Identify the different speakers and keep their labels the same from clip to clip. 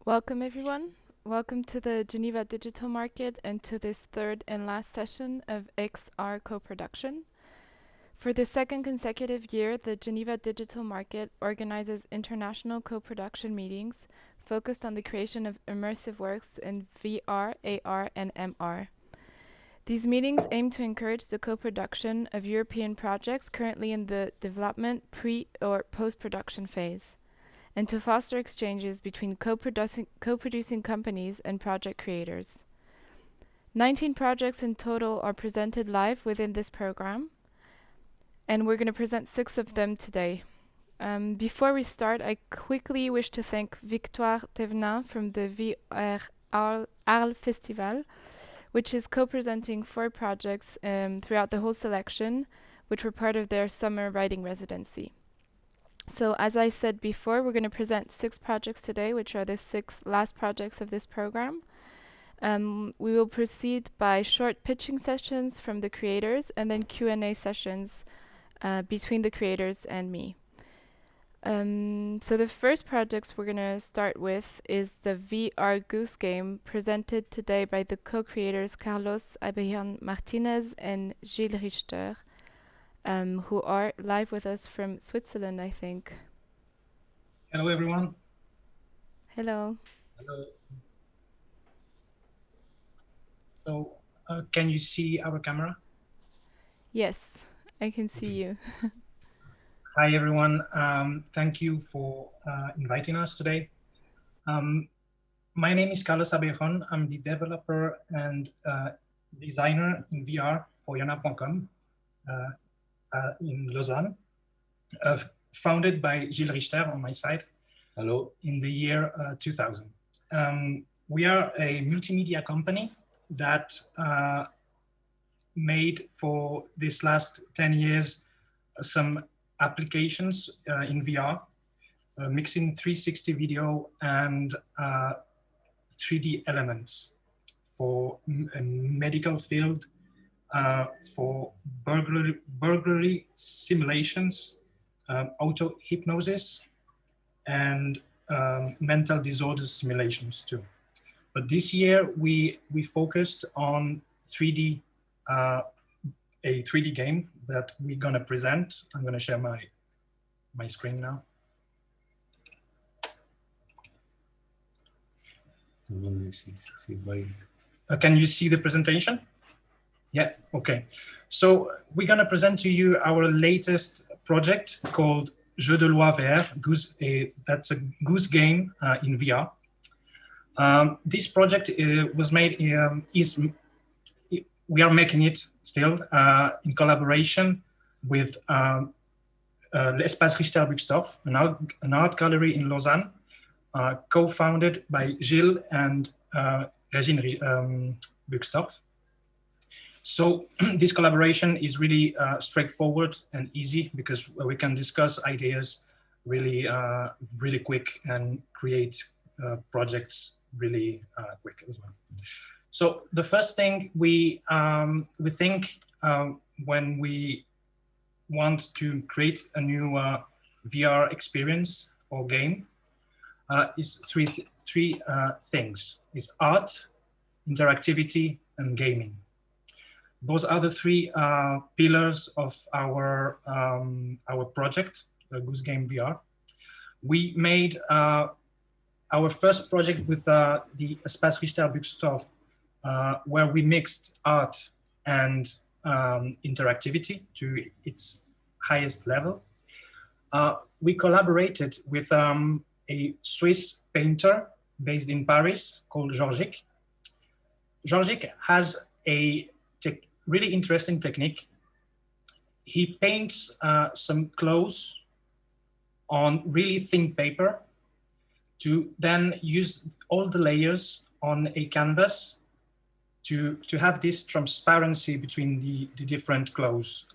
Speaker 1: Welcome everyone. Welcome to the Geneva Digital Market and to this third and last session of XR co-production. For the second consecutive year, the Geneva Digital Market organizes international co-production meetings focused on the creation of immersive works in VR, AR, and MR. These meetings aim to encourage the co-production of European projects currently in the development, pre- or post-production phase, and to foster exchanges between co-producing companies and project creators. 19 projects in total are presented live within this program, and we're going to present 6 of them today. Before we start, I quickly wish to thank Victoire Thévenin from the VR Arles Festival, which is co-presenting 4 projects throughout the whole selection, which were part of their summer writing residency. So as I said before, we're going to present 6 projects today, which are the 6 last projects of this program. We will proceed by short pitching sessions from the creators and then Q&A sessions between the creators and me. So the first projects we're going to start with is the VR Goose Game, presented today by the co-creators Carlos Abejon Martinez and Gilles Richter, who are live with us from Switzerland, I think.
Speaker 2: Hello, everyone.
Speaker 1: Hello.
Speaker 2: Hello. So, can you see our camera?
Speaker 1: Yes, I can see you.
Speaker 2: Hi, everyone. Thank you for inviting us today. My name is Carlos Abejon. I'm the developer and designer in VR for Yana.com in Lausanne, founded by Gilles Richter on my side.
Speaker 3: Hello.
Speaker 2: In the year 2000. We are a multimedia company that made for this last 10 years some applications in VR, mixing 360 video and 3D elements for a medical field, for burglary simulations, auto hypnosis, and mental disorder simulations too. But this year we focused on 3D, a 3D game that we're gonna present. I'm gonna share my screen now. Can you see the presentation? Yeah, okay. So we're gonna present to you our latest project called Jeu de loi VR, that's a Goose Game in VR. This project was made, we are making it still in collaboration with l'Espace Richter Buxtorf, an art gallery in Lausanne, co-founded by Gilles and Régine Buxtorf. So this collaboration is really straightforward and easy because we can discuss ideas really, really quick and create projects really quick as well. So the first thing we think when we want to create a new VR experience or game is three things: is art, interactivity, and gaming. Those are the 3 pillars of our project, the Goose Game VR. We made our first project with the Espace Richter Buxtorf, where we mixed art and interactivity to its highest level. We collaborated with a Swiss painter based in Paris called Georgic. Georgic has a really interesting technique. He paints some clothes on really thin paper to then use all the layers on a canvas to have this transparency between the different clothes,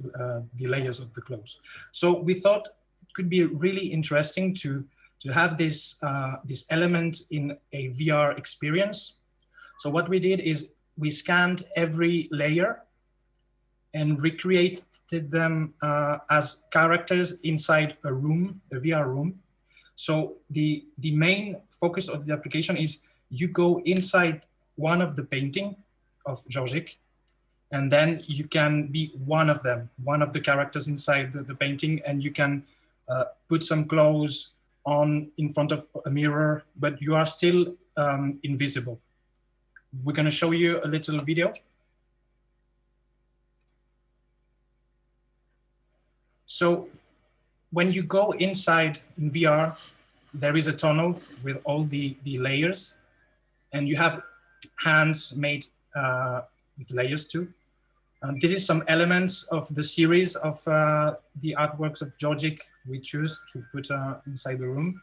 Speaker 2: the layers of the clothes. So we thought it could be really interesting to have this element in a VR experience. So what we did is we scanned every layer and recreated them as characters inside a room, a VR room. So the main focus of the application is you go inside one of the painting of Georgic, and then you can be one of them, one of the characters inside the painting, and you can put some clothes on in front of a mirror, but you are still invisible. We're going to show you a little video. So when you go inside in VR, there is a tunnel with all the layers, and you have hands made with layers too. This is some elements of the series of the artworks of Georgic we choose to put inside the room.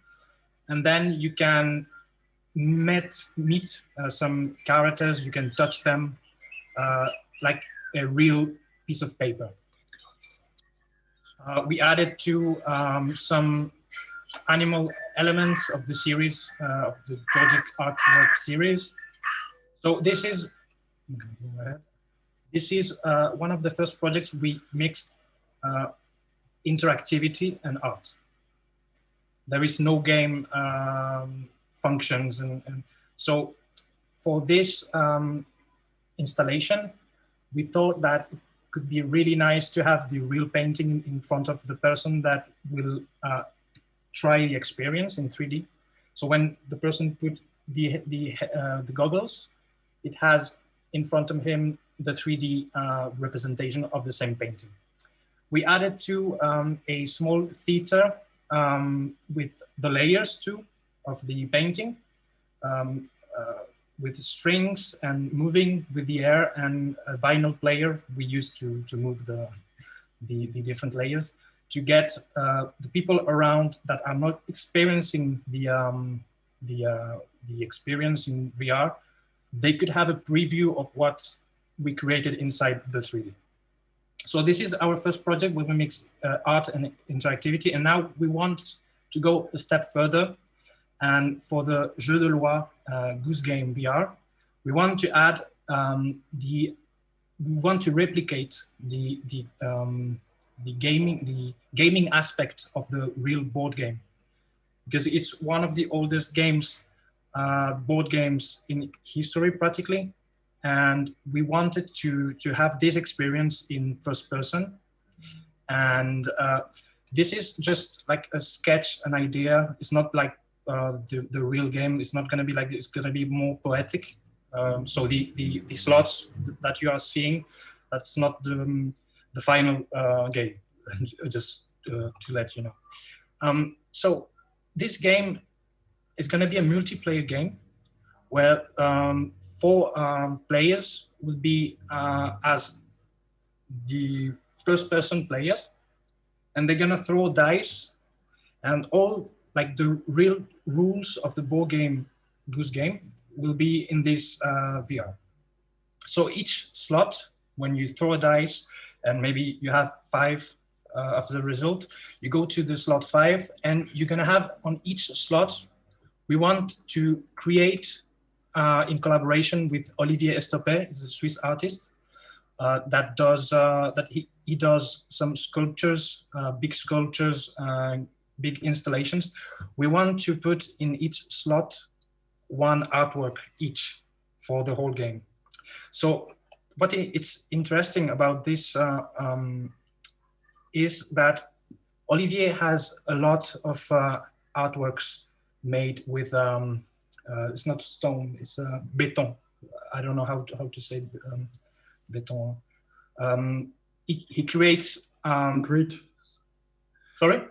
Speaker 2: And then you can meet some characters, you can touch them like a real piece of paper. We added to some animal elements of the series, of the Georgic artwork series. So this is one of the first projects we mixed interactivity and art. There is no game functions. And so for this installation, we thought that it could be really nice to have the real painting in front of the person that will try the experience in 3D. So when the person put the goggles, it has in front of him the 3D representation of the same painting. We added to a small theater with the layers too of the painting, with strings and moving with the air, and a vinyl player we used to move the different layers to get the people around that are not experiencing the experience in VR. They could have a preview of what we created inside the 3D. So this is our first project where we mix art and interactivity. And now we want to go a step further. And for the Jeu de Loi Goose Game VR, we want to add we want to replicate the gaming aspect of the real board game, because it's one of the oldest games, board games in history practically. And we wanted to have this experience in first person. And this is just like a sketch, an idea. It's not like the real game. It's not going to be like this. It's going to be more poetic. So the slots that you are seeing, that's not the final game, just to let you know. So this game is going to be a multiplayer game where 4 players will be as the first-person players, and they're gonna throw dice, and all like the real rules of the board game Goose Game will be in this VR. So each slot, when you throw a dice, and maybe you have 5 of the result, you go to the slot 5, and you're gonna have on each slot, we want to create in collaboration with Olivier Estopé, he's a Swiss artist that does he does some sculptures, big sculptures, big installations. We want to put in each slot 1 artwork each for the whole game. So what it's interesting about this is that Olivier has a lot of artworks made with it's not stone, it's béton. I don't know how to say béton. He creates
Speaker 3: concrete.
Speaker 2: Sorry?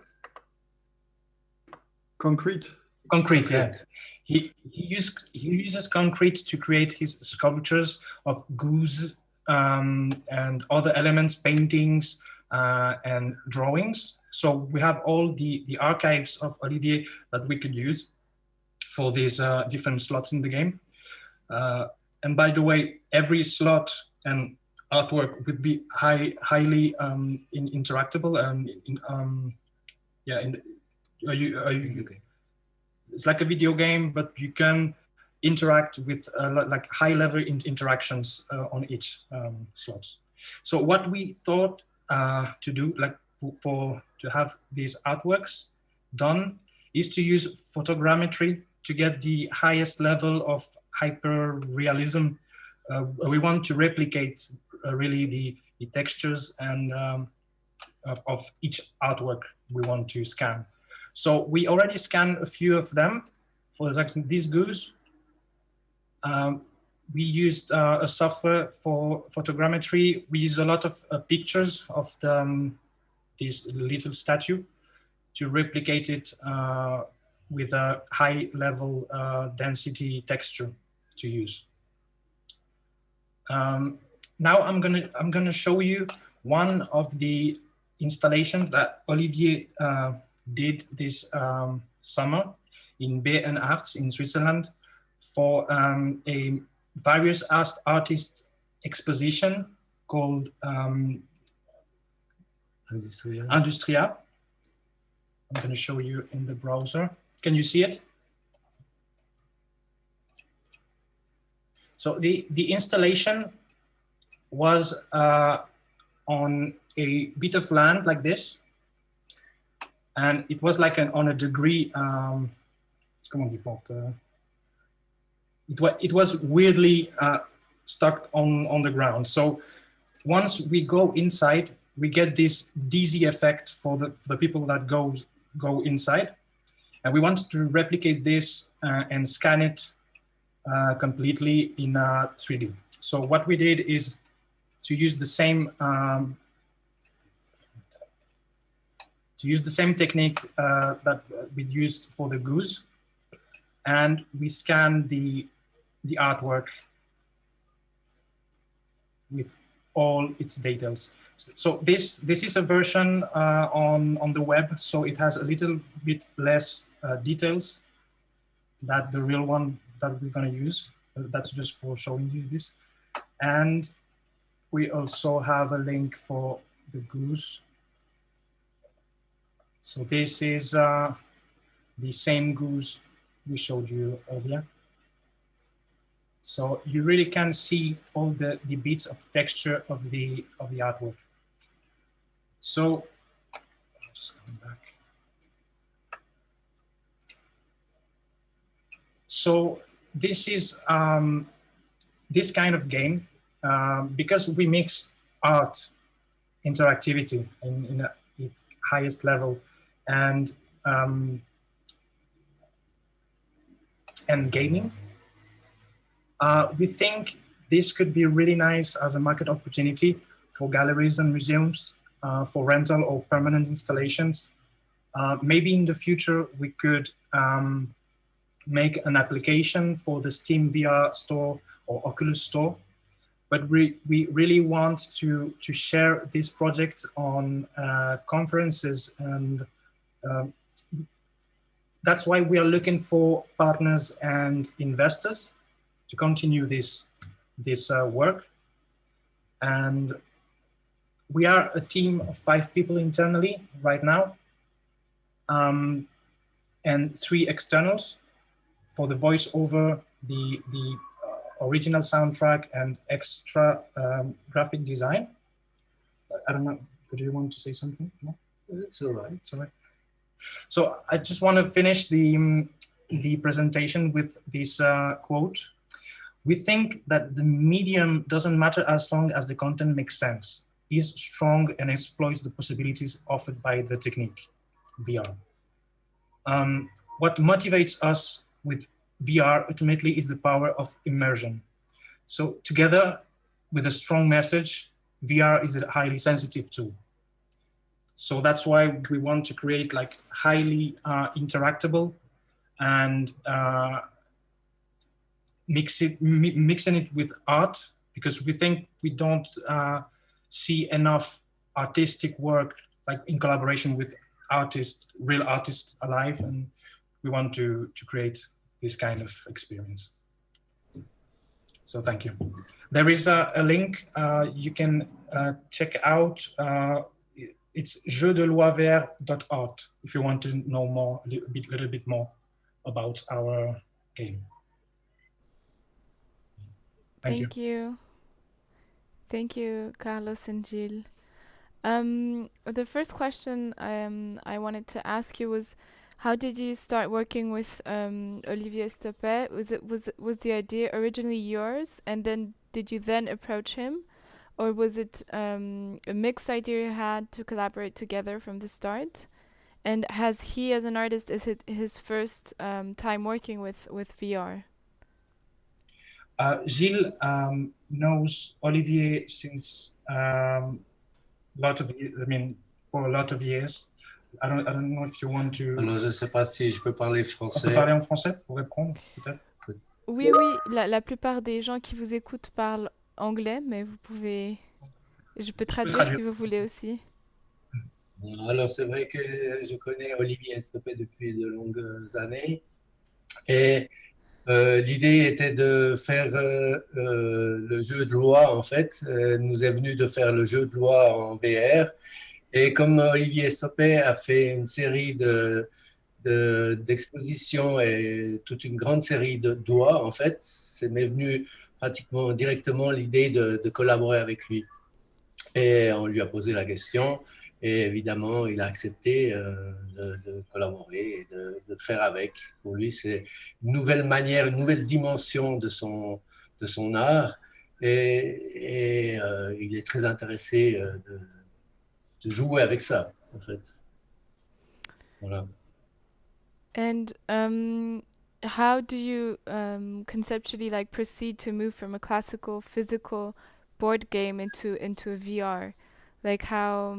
Speaker 3: Concrete.
Speaker 2: Concrete, yeah. He uses concrete to create his sculptures of goose and other elements, paintings and drawings. So we have all the archives of Olivier that we could use for these different slots in the game. And by the way, every slot and artwork would be highly interactable. It's like a video game, but you can interact with like high-level interactions on each slot. So what we thought to do, like to have these artworks done, is to use photogrammetry to get the highest level of hyper-realism. We want to replicate really the textures and of each artwork we want to scan. So we already scanned a few of them. For example, this goose. We used a software for photogrammetry. We use a lot of pictures of this little statue to replicate it with a high level density texture to use. Now I'm gonna show you one of the installations that Olivier did this summer in B&Arts in Switzerland for a various artists exposition called Industria. I'm going to show you in the browser. Can you see it? So the installation was on a bit of land like this, and it was like on a degree. It was weirdly stuck on the ground. So once we go inside, we get this dizzy effect for the people that go inside. And we wanted to replicate this and scan it completely in 3D. So what we did is to use the same technique that we used for the goose, and we scanned the artwork with all its details. So this is a version on the web, so it has a little bit less details than the real one that we're going to use. That's just for showing you this. And we also have a link for the goose. So this is the same goose we showed you earlier. So you really can see all the bits of texture of the artwork. So just going back. So this is this kind of game because we mix art, interactivity in its highest level, and gaming. We think this could be really nice as a market opportunity for galleries and museums, for rental or permanent installations. Maybe in the future, we could make an application for the Steam VR store or Oculus store. But we really want to share this project on conferences, and that's why we are looking for partners and investors to continue this work. And we are a team of 5 people internally right now, and 3 externals for the voiceover, the original soundtrack, and extra graphic design. I don't know, do you want to say something? No?
Speaker 3: It's all right.
Speaker 2: It's all right. So I just want to finish the presentation with this quote. We think that the medium doesn't matter as long as the content makes sense, is strong, and exploits the possibilities offered by the technique, VR. What motivates us with VR ultimately is the power of immersion. So together with a strong message, VR is a highly sensitive tool. So that's why we want to create like highly interactable and mixing it with art, because we think we don't see enough artistic work like in collaboration with artists, real artists alive, and we want to create this kind of experience. So thank you. There is a link you can check out. It's jeuxdeloisvert.art if you want to know more, a little bit more about our game.
Speaker 1: Thank you. Thank you, Carlos and Gilles. The first question I wanted to ask you was, How did you start working with Olivier Stoppet? Was the idea originally yours, and then did you then approach him, or was it a mixed idea you had to collaborate together from the start? And has he, as an artist, is it his first time working with VR?
Speaker 2: Gilles knows Olivier since lot of years, I mean, for a lot of years. I don't know if you want to.
Speaker 3: Alors, je ne sais pas si je peux parler
Speaker 2: On peut
Speaker 3: français.
Speaker 2: parler en français pour répondre, peut-être.
Speaker 1: Oui, oui, la plupart des gens qui vous écoutent parlent anglais, mais vous pouvez... Je peux traduire si vous voulez aussi.
Speaker 3: Alors, c'est vrai que je connais Olivier Stoppet depuis de longues années. Et l'idée était de faire le jeu de loi, en fait. Nous est venu de faire le jeu de loi en VR. Et comme Olivier Stoppet a fait une série d'expositions et toute une grande série de doigts, en fait, c'est m'est venu pratiquement directement l'idée de collaborer avec lui. Et on lui a posé la question et évidemment, il a accepté de collaborer et de faire avec. Pour lui, c'est une nouvelle manière, une nouvelle dimension de son art et il est très intéressé de jouer avec ça, en fait. Voilà.
Speaker 1: And how do you conceptually like proceed to move from a classical physical board game into a VR? Like how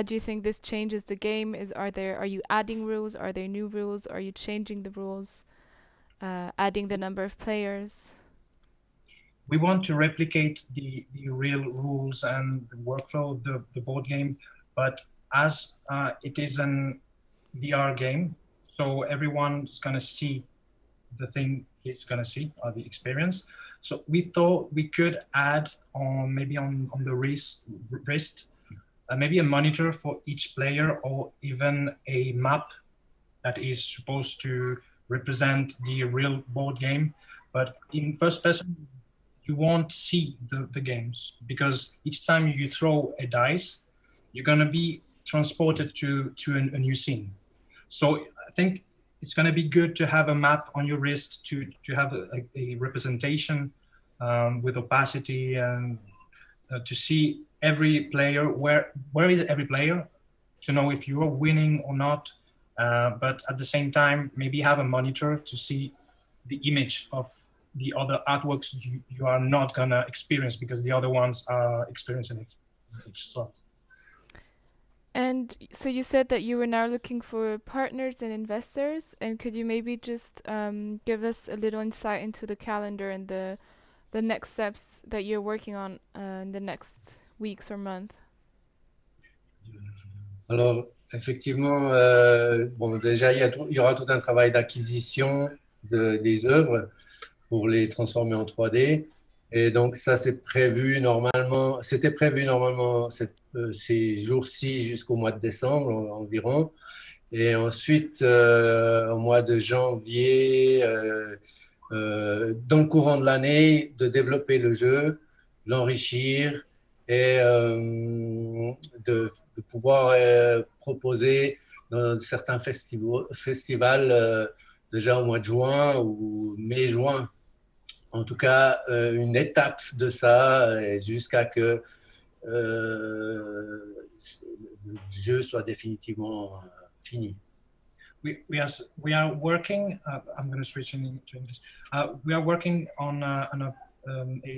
Speaker 1: do you think this changes the game? Are you adding rules? Are there new rules? Are you changing the rules? Adding the number of players?
Speaker 2: We want to replicate the real rules and the workflow of the board game, but as it is an VR game, so everyone's gonna see the thing he's gonna see, or the experience. So we thought we could add on maybe on the wrist maybe a monitor for each player, or even a map that is supposed to represent the real board game. But in first person, you won't see the games, because each time you throw a dice, you're going to be transported to a new scene. So I think it's going to be good to have a map on your wrist to have a representation with opacity and to see every player, where is every player, to know if you are winning or not, but at the same time maybe have a monitor to see the image of the other artworks you are not gonna experience because the other ones are experiencing it each slot.
Speaker 1: And so you said that you were now looking for partners and investors, and could you maybe just give us a little insight into the calendar and the next steps that you're working on in the next weeks or months?
Speaker 3: Alors, effectivement, bon, déjà, il y aura tout un travail d'acquisition des œuvres pour les transformer en 3D. Et donc, ça, c'était prévu normalement ces jours-ci jusqu'au mois de décembre environ. Et ensuite, au mois de janvier, dans le courant de l'année, de développer le jeu, l'enrichir et de pouvoir proposer dans certains festivals déjà au mois de juin ou mai-juin. En tout cas, une étape de ça jusqu'à que le jeu soit définitivement fini.
Speaker 2: We are working. I'm going to switch into English. We are working on a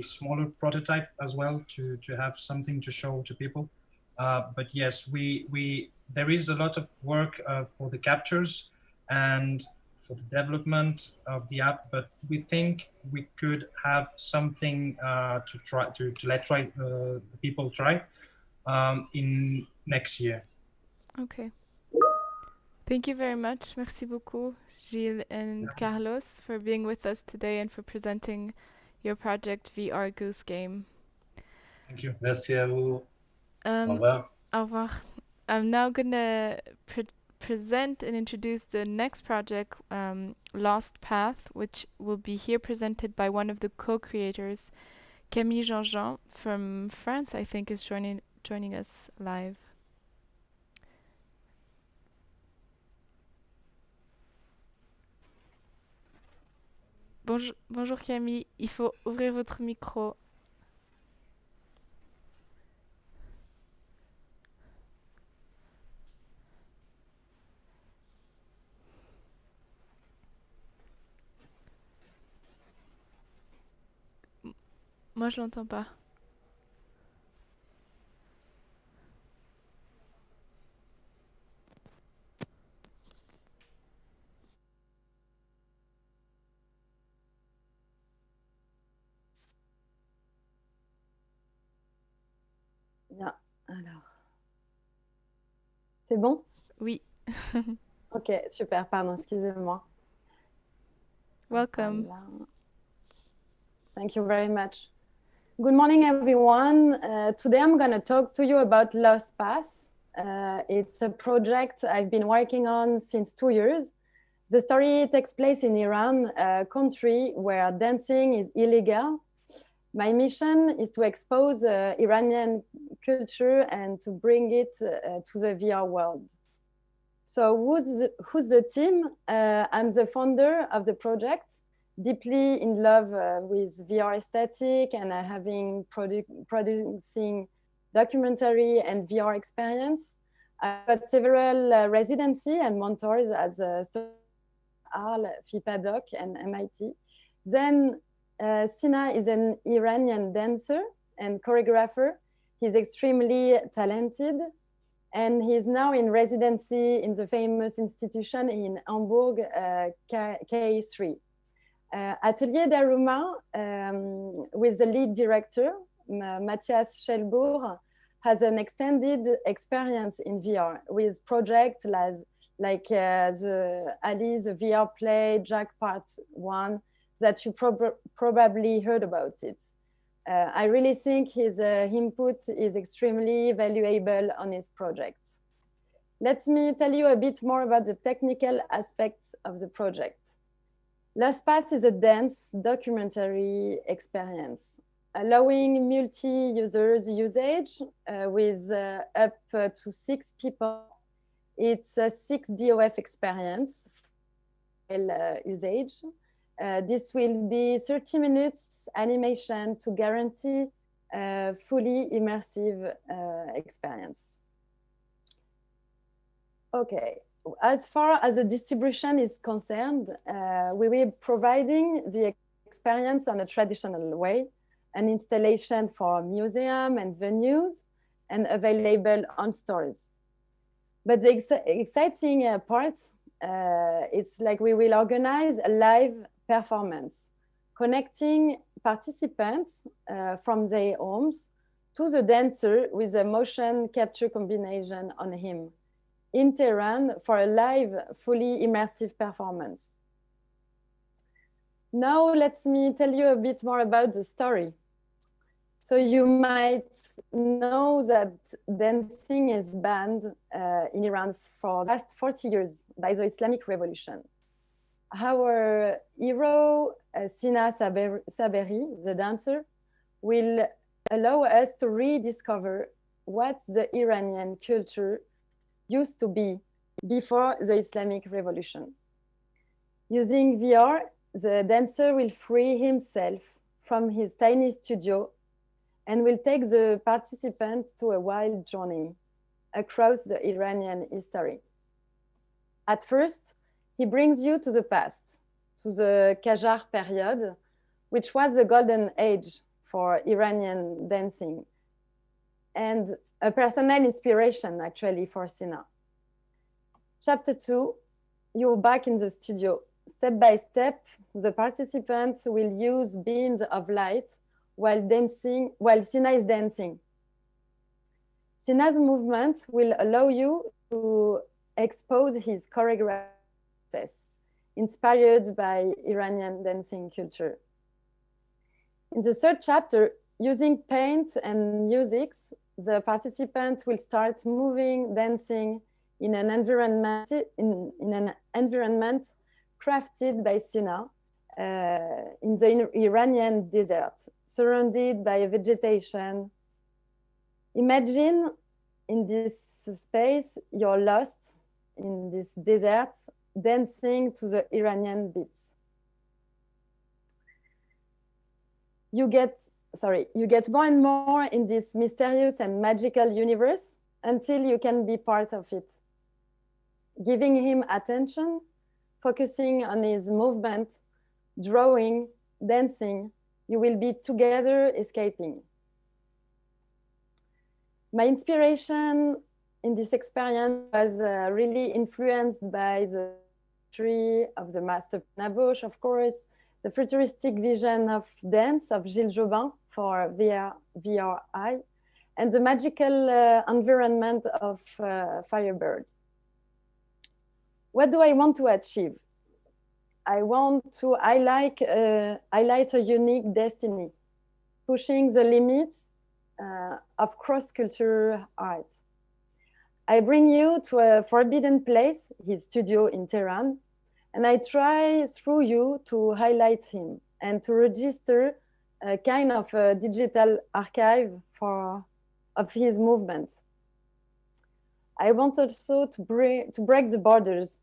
Speaker 2: smaller prototype as well to have something to show to people. But yes, there is a lot of work for the captures and for the development of the app. But we think we could have something to let the people try in next year.
Speaker 1: Okay. Thank you very much. Merci beaucoup, Gilles and Carlos, for being with us today and for presenting your project VR Goose Game.
Speaker 2: Thank you.
Speaker 3: Merci à vous. Au revoir.
Speaker 1: Au revoir. I'm now going to present and introduce the next project, Lost Path, which will be here presented by one of the co-creators, Camille Jean-Jean from France, I think, is joining us live. Bonjour Camille, il faut ouvrir votre micro. Moi, je l'entends pas.
Speaker 4: Bien, alors. C'est bon?
Speaker 1: Oui.
Speaker 4: Ok, super, pardon, excusez-moi.
Speaker 1: Welcome.
Speaker 4: Voilà. Thank you very much. Good morning, everyone. Today I'm going to talk to you about Lost Pass. It's a project I've been working on since 2 years. The story takes place in Iran, a country where dancing is illegal. My mission is to expose Iranian culture and to bring it to the VR world. So who's the team? I'm the founder of the project, deeply in love with VR aesthetic and having producing documentary and VR experience. I've got several residency and mentors as Arles, FIPADOC, and MIT. Then Sina is an Iranian dancer and choreographer. He's extremely talented, and he's now in residency in the famous institution in Hamburg, K3. Atelier Daruma, with the lead director, Matthias Schellbourg, has an extended experience in VR with projects like the Alice VR play, Jack Part 1, that you probably heard about it. I really think his input is extremely valuable on his project. Let me tell you a bit more about the technical aspects of the project. Lost Pass is a dance documentary experience, allowing multi-users usage with up to 6 people. It's a 6 DOF experience usage. This will be 30 minutes animation to guarantee a fully immersive experience. Okay, as far as the distribution is concerned, we will be providing the experience on a traditional way, an installation for museum and venues, and available on stores. But the exciting part, it's like we will organize a live performance, connecting participants from their homes to the dancer with a motion capture combination on him in Tehran for a live, fully immersive performance. Now, let me tell you a bit more about the story. So you might know that dancing is banned in Iran for the last 40 years by the Islamic Revolution. Our hero, Sina Saberi, the dancer, will allow us to rediscover what the Iranian culture used to be before the Islamic Revolution. Using VR, the dancer will free himself from his tiny studio and will take the participant to a wild journey across the Iranian history. At first, he brings you to the past, to the Qajar period, which was the golden age for Iranian dancing, and a personal inspiration, actually, for Sina. Chapter 2, you're back in the studio. Step by step, the participants will use beams of light while Sina is dancing. Sina's movement will allow you to expose his choreography, inspired by Iranian dancing culture. In the third chapter, using paint and music, the participant will start moving, dancing in an environment crafted by Sina in the Iranian desert, surrounded by vegetation. Imagine in this space, you're lost in this desert, dancing to the Iranian beats. you get more and more in this mysterious and magical universe until you can be part of it. Giving him attention, focusing on his movement, drawing, dancing, you will be together escaping. My inspiration in this experience was really influenced by the tree of the master Naboche, of course, the futuristic vision of dance of Gilles Jobin for VRI, and the magical environment of Firebird. What do I want to achieve? I want to highlight a unique destiny, pushing the limits of cross-cultural art. I bring you to a forbidden place, his studio in Tehran, and I try through you to highlight him and to register a kind of a digital archive of his movements. I want also to break the borders.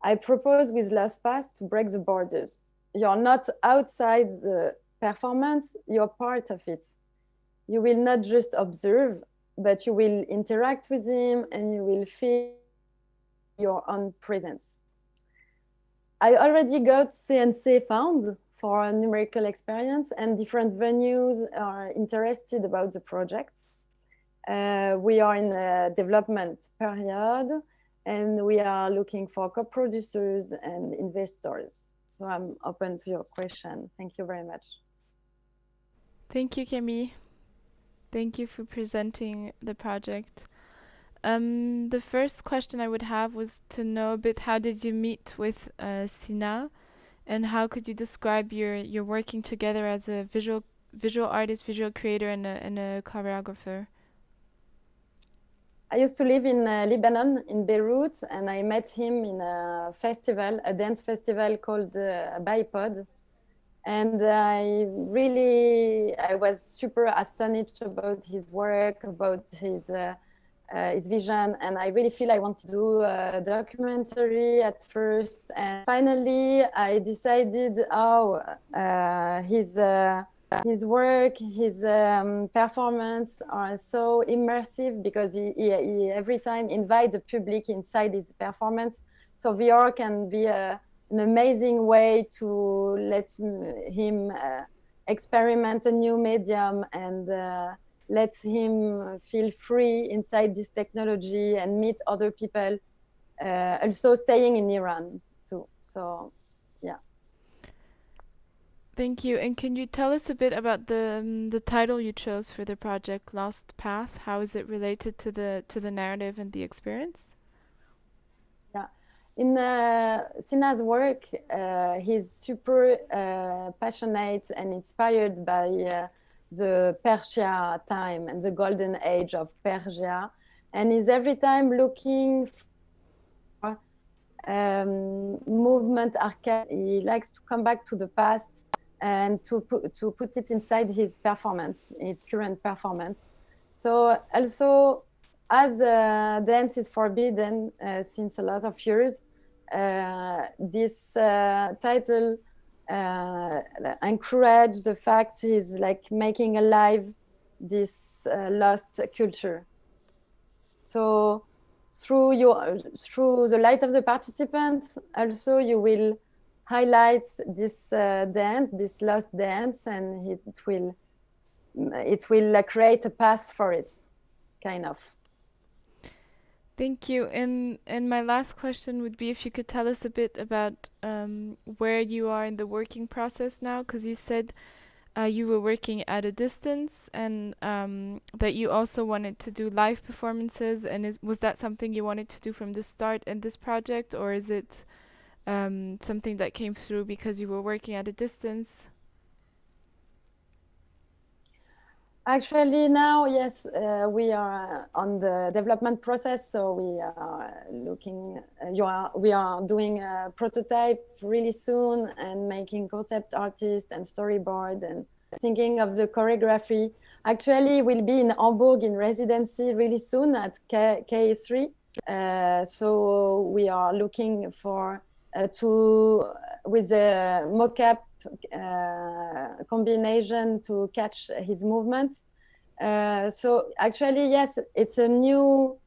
Speaker 4: I propose with Lost Past to break the borders. You're not outside the performance, you're part of it. You will not just observe, but you will interact with him and you will feel your own presence. I already got CNC found for a numerical experience, and different venues are interested about the project. We are in a development period, and we are looking for co-producers and investors. So I'm open to your question. Thank you very much.
Speaker 1: Thank you, Camille. Thank you for presenting the project. The first question I would have was to know a bit, how did you meet with Sina, and how could you describe your working together as a visual artist, visual creator, and a choreographer?
Speaker 4: I used to live in Lebanon, in Beirut, and I met him in a festival, a dance festival called Bipod. And I was super astonished about his work, about his vision, and I really feel I want to do a documentary at first. And finally, I decided his work, his performance are so immersive, because he every time invite the public inside his performance. So VR can be an amazing way to let him experiment a new medium and let him feel free inside this technology and meet other people, also staying in Iran too. So, yeah.
Speaker 1: Thank you. And can you tell us a bit about the title you chose for the project, Lost Path? How is it related to the narrative and the experience?
Speaker 4: Yeah, in Sina's work, he's super passionate and inspired by the Persia time and the golden age of Persia, and he's every time looking for movement archive. He likes to come back to the past and to put it inside his performance, his current performance. So also, as dance is forbidden since a lot of years, this title encourage the fact is like making alive this lost culture. So through the light of the participants, also you will highlight this dance, this lost dance, and it will create a path for it, kind of.
Speaker 1: Thank you. And my last question would be if you could tell us a bit about where you are in the working process now, because you said you were working at a distance, and that you also wanted to do live performances. And was that something you wanted to do from the start in this project, or is it something that came through because you were working at a distance?
Speaker 4: Actually, now, yes, we are on the development process. So we are looking, we are doing a prototype really soon and making concept artist and storyboard and thinking of the choreography. Actually, we'll be in Hamburg in residency really soon at K3. So we are looking for with the mocap combination to catch his movements. So actually, yes, it's a new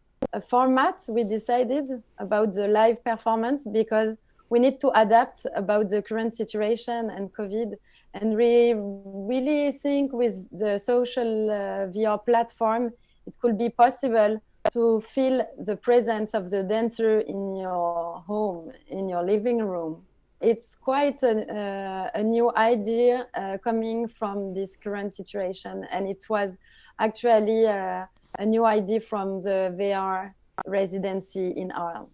Speaker 4: format we decided about the live performance because we need to adapt about the current situation and COVID. And we really think with the social VR platform, it could be possible to feel the presence of the dancer in your home, in your living room. It's quite a new idea coming from this current situation. And it was actually a new idea from the VR residency in Arles.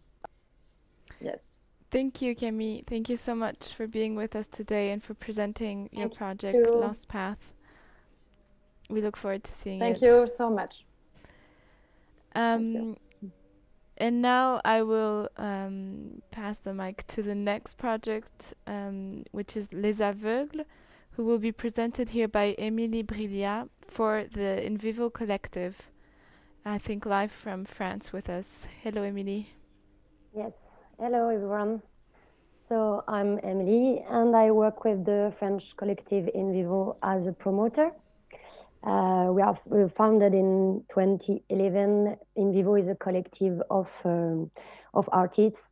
Speaker 4: Yes.
Speaker 1: Thank you, Camille. Thank you so much for being with us today and for presenting your project,
Speaker 4: you.
Speaker 1: Lost Path. We look forward to seeing it.
Speaker 4: Thank you so much.
Speaker 1: And now I will pass the mic to the next project, which is Les Aveugles, who will be presented here by Émilie Brillat for the In Vivo Collective, I think live from France with us. Hello, Émilie.
Speaker 5: Yes, hello everyone. So I'm Émilie and I work with the French collective In Vivo as a promoter. We were founded in 2011. In Vivo is a collective of artists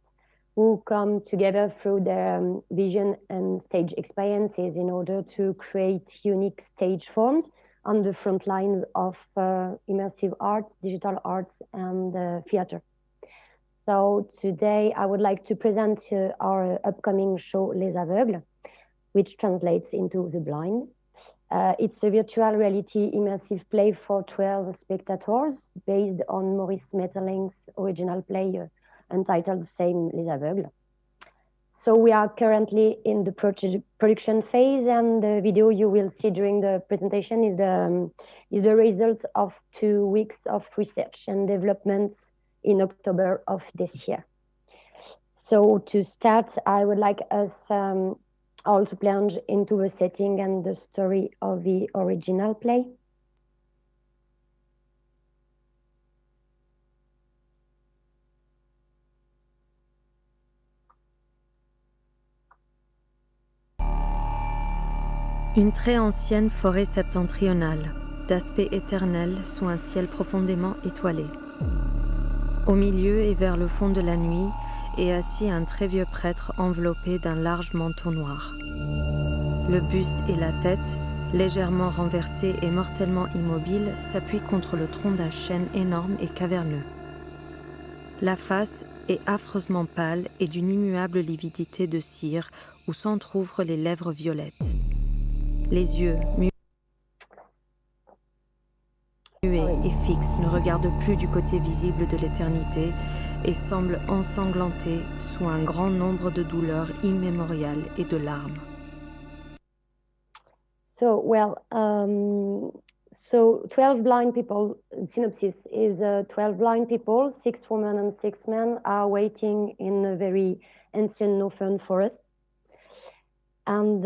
Speaker 5: who come together through their vision and stage experiences in order to create unique stage forms on the front lines of immersive arts, digital arts, and theater. So today I would like to present our upcoming show Les Aveugles, which translates into The Blind. It's a virtual reality immersive play for 12 spectators based on Maurice Maeterlinck's original play entitled same Les Aveugles. So we are currently in the production phase, and the video you will see during the presentation is the result of 2 weeks of research and development in October of this year. So to start, I would like us all to plunge into the setting and the story of the original play.
Speaker 6: Une très ancienne forêt septentrionale, d'aspect éternel sous un ciel profondément étoilé. Au milieu et vers le fond de la nuit est assis un très vieux prêtre enveloppé d'un large manteau noir. Le buste et la tête, légèrement renversés et mortellement immobiles, s'appuient contre le tronc d'un chêne énorme et caverneux. La face est affreusement pâle et d'une immuable lividité de cire où s'entr'ouvrent les lèvres violettes. Les yeux, muets et fixes, ne regardent plus du côté visible de l'éternité et semblent ensanglantés sous un grand nombre de douleurs immémoriales et de larmes.
Speaker 5: So, 12 blind people, Synopsis is 12 blind people, 6 women and 6 men are waiting in a very ancient northern forest. And,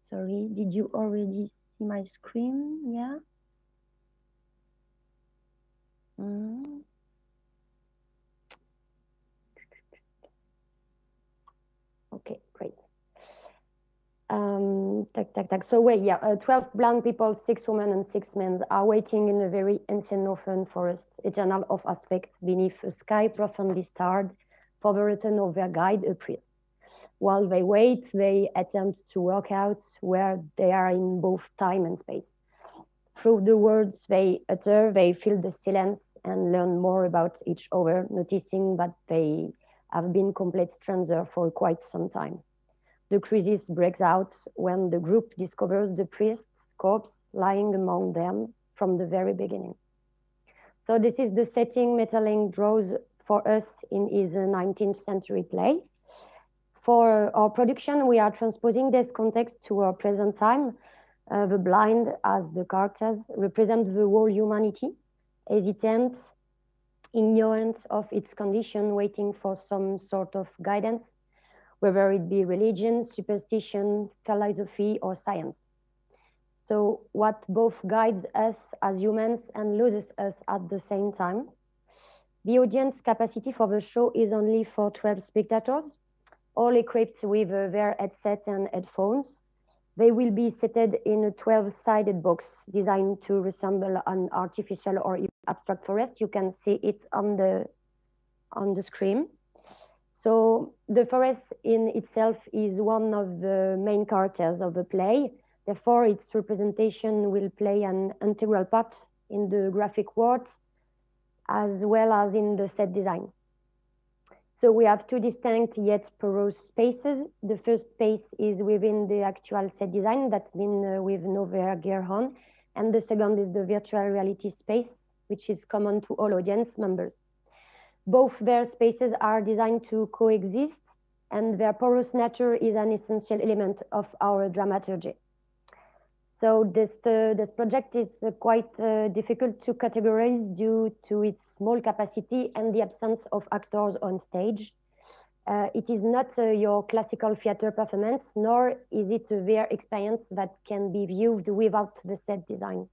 Speaker 5: sorry, did you already see my screen? Yeah. Okay, great. So wait, 12 blind people, 6 women and 6 men are waiting in a very ancient northern forest, eternal of aspects beneath a sky profoundly starred for the return of their guide, a priest. While they wait, they attempt to work out where they are in both time and space. Through the words they utter, they feel the silence and learn more about each other, noticing that they have been complete strangers for quite some time. The crisis breaks out when the group discovers the priest's corpse lying among them from the very beginning. So this is the setting Maeterlinck draws for us in his 19th century play. For our production, we are transposing this context to our present time. The blind, as the characters, represent the whole humanity, hesitant, ignorant of its condition, waiting for some sort of guidance, whether it be religion, superstition, philosophy, or science. So what both guides us as humans and loses us at the same time. The audience capacity for the show is only for 12 spectators. all equipped with their headsets and headphones. They will be seated in a 12-sided box designed to resemble an artificial or abstract forest. You can see it on the screen. So the forest in itself is one of the main characters of the play. Therefore, its representation will play an integral part in the graphic world as well as in the set design. So we have two distinct yet porous spaces. The first space is within the actual set design, that means with no VR gear on. And the second is the virtual reality space, which is common to all audience members. Both their spaces are designed to coexist, and their porous nature is an essential element of our dramaturgy. So this project is quite difficult to categorize due to its small capacity and the absence of actors on stage. It is not your classical theater performance, nor is it a VR experience that can be viewed without the set design.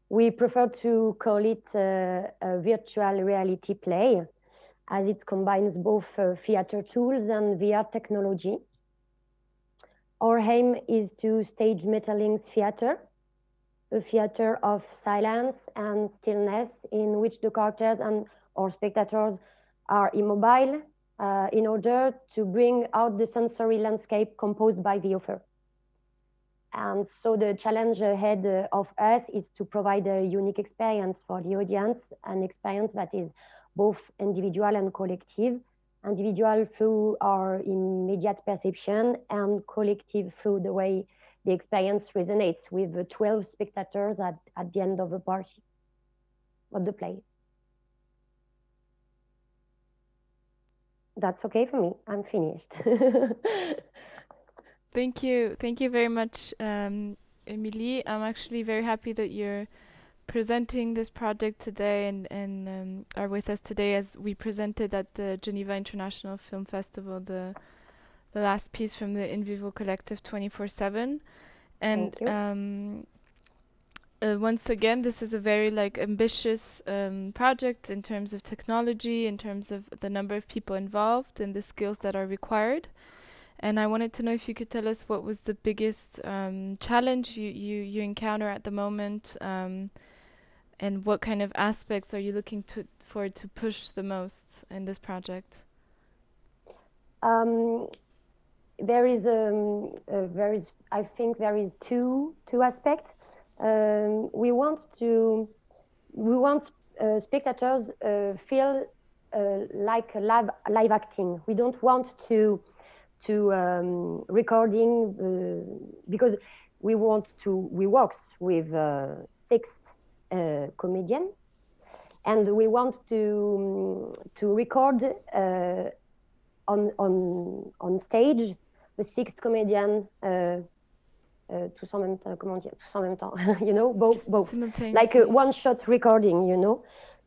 Speaker 5: We prefer to call it a virtual reality play, as it combines both theater tools and VR technology. Our aim is to stage Metallink's theater, a theater of silence and stillness in which the characters and our spectators are immobile in order to bring out the sensory landscape composed by the author. And so the challenge ahead of us is to provide a unique experience for the audience, an experience that is both individual and collective. Individual through our immediate perception, and collective through the way the experience resonates with the 12 spectators at the end of the party, of the play. That's okay for me. I'm finished.
Speaker 1: Thank you. Thank you very much, Emilie. I'm actually very happy that you're presenting this project today and are with us today, as we presented at the Geneva International Film Festival the last piece from the In Vivo Collective 24/7. And once again, this is a very ambitious project in terms of technology, in terms of the number of people involved and the skills that are required. And I wanted to know if you could tell us what was the biggest challenge you encounter at the moment, and what kind of aspects are you looking for to push the most in this project?
Speaker 5: I think there is two aspects. We want spectators feel like live acting. We don't want to recording because we work with 6 comedian, and we want to record on stage the 6 comedian tous en même temps, you know, both like a one-shot recording, you know,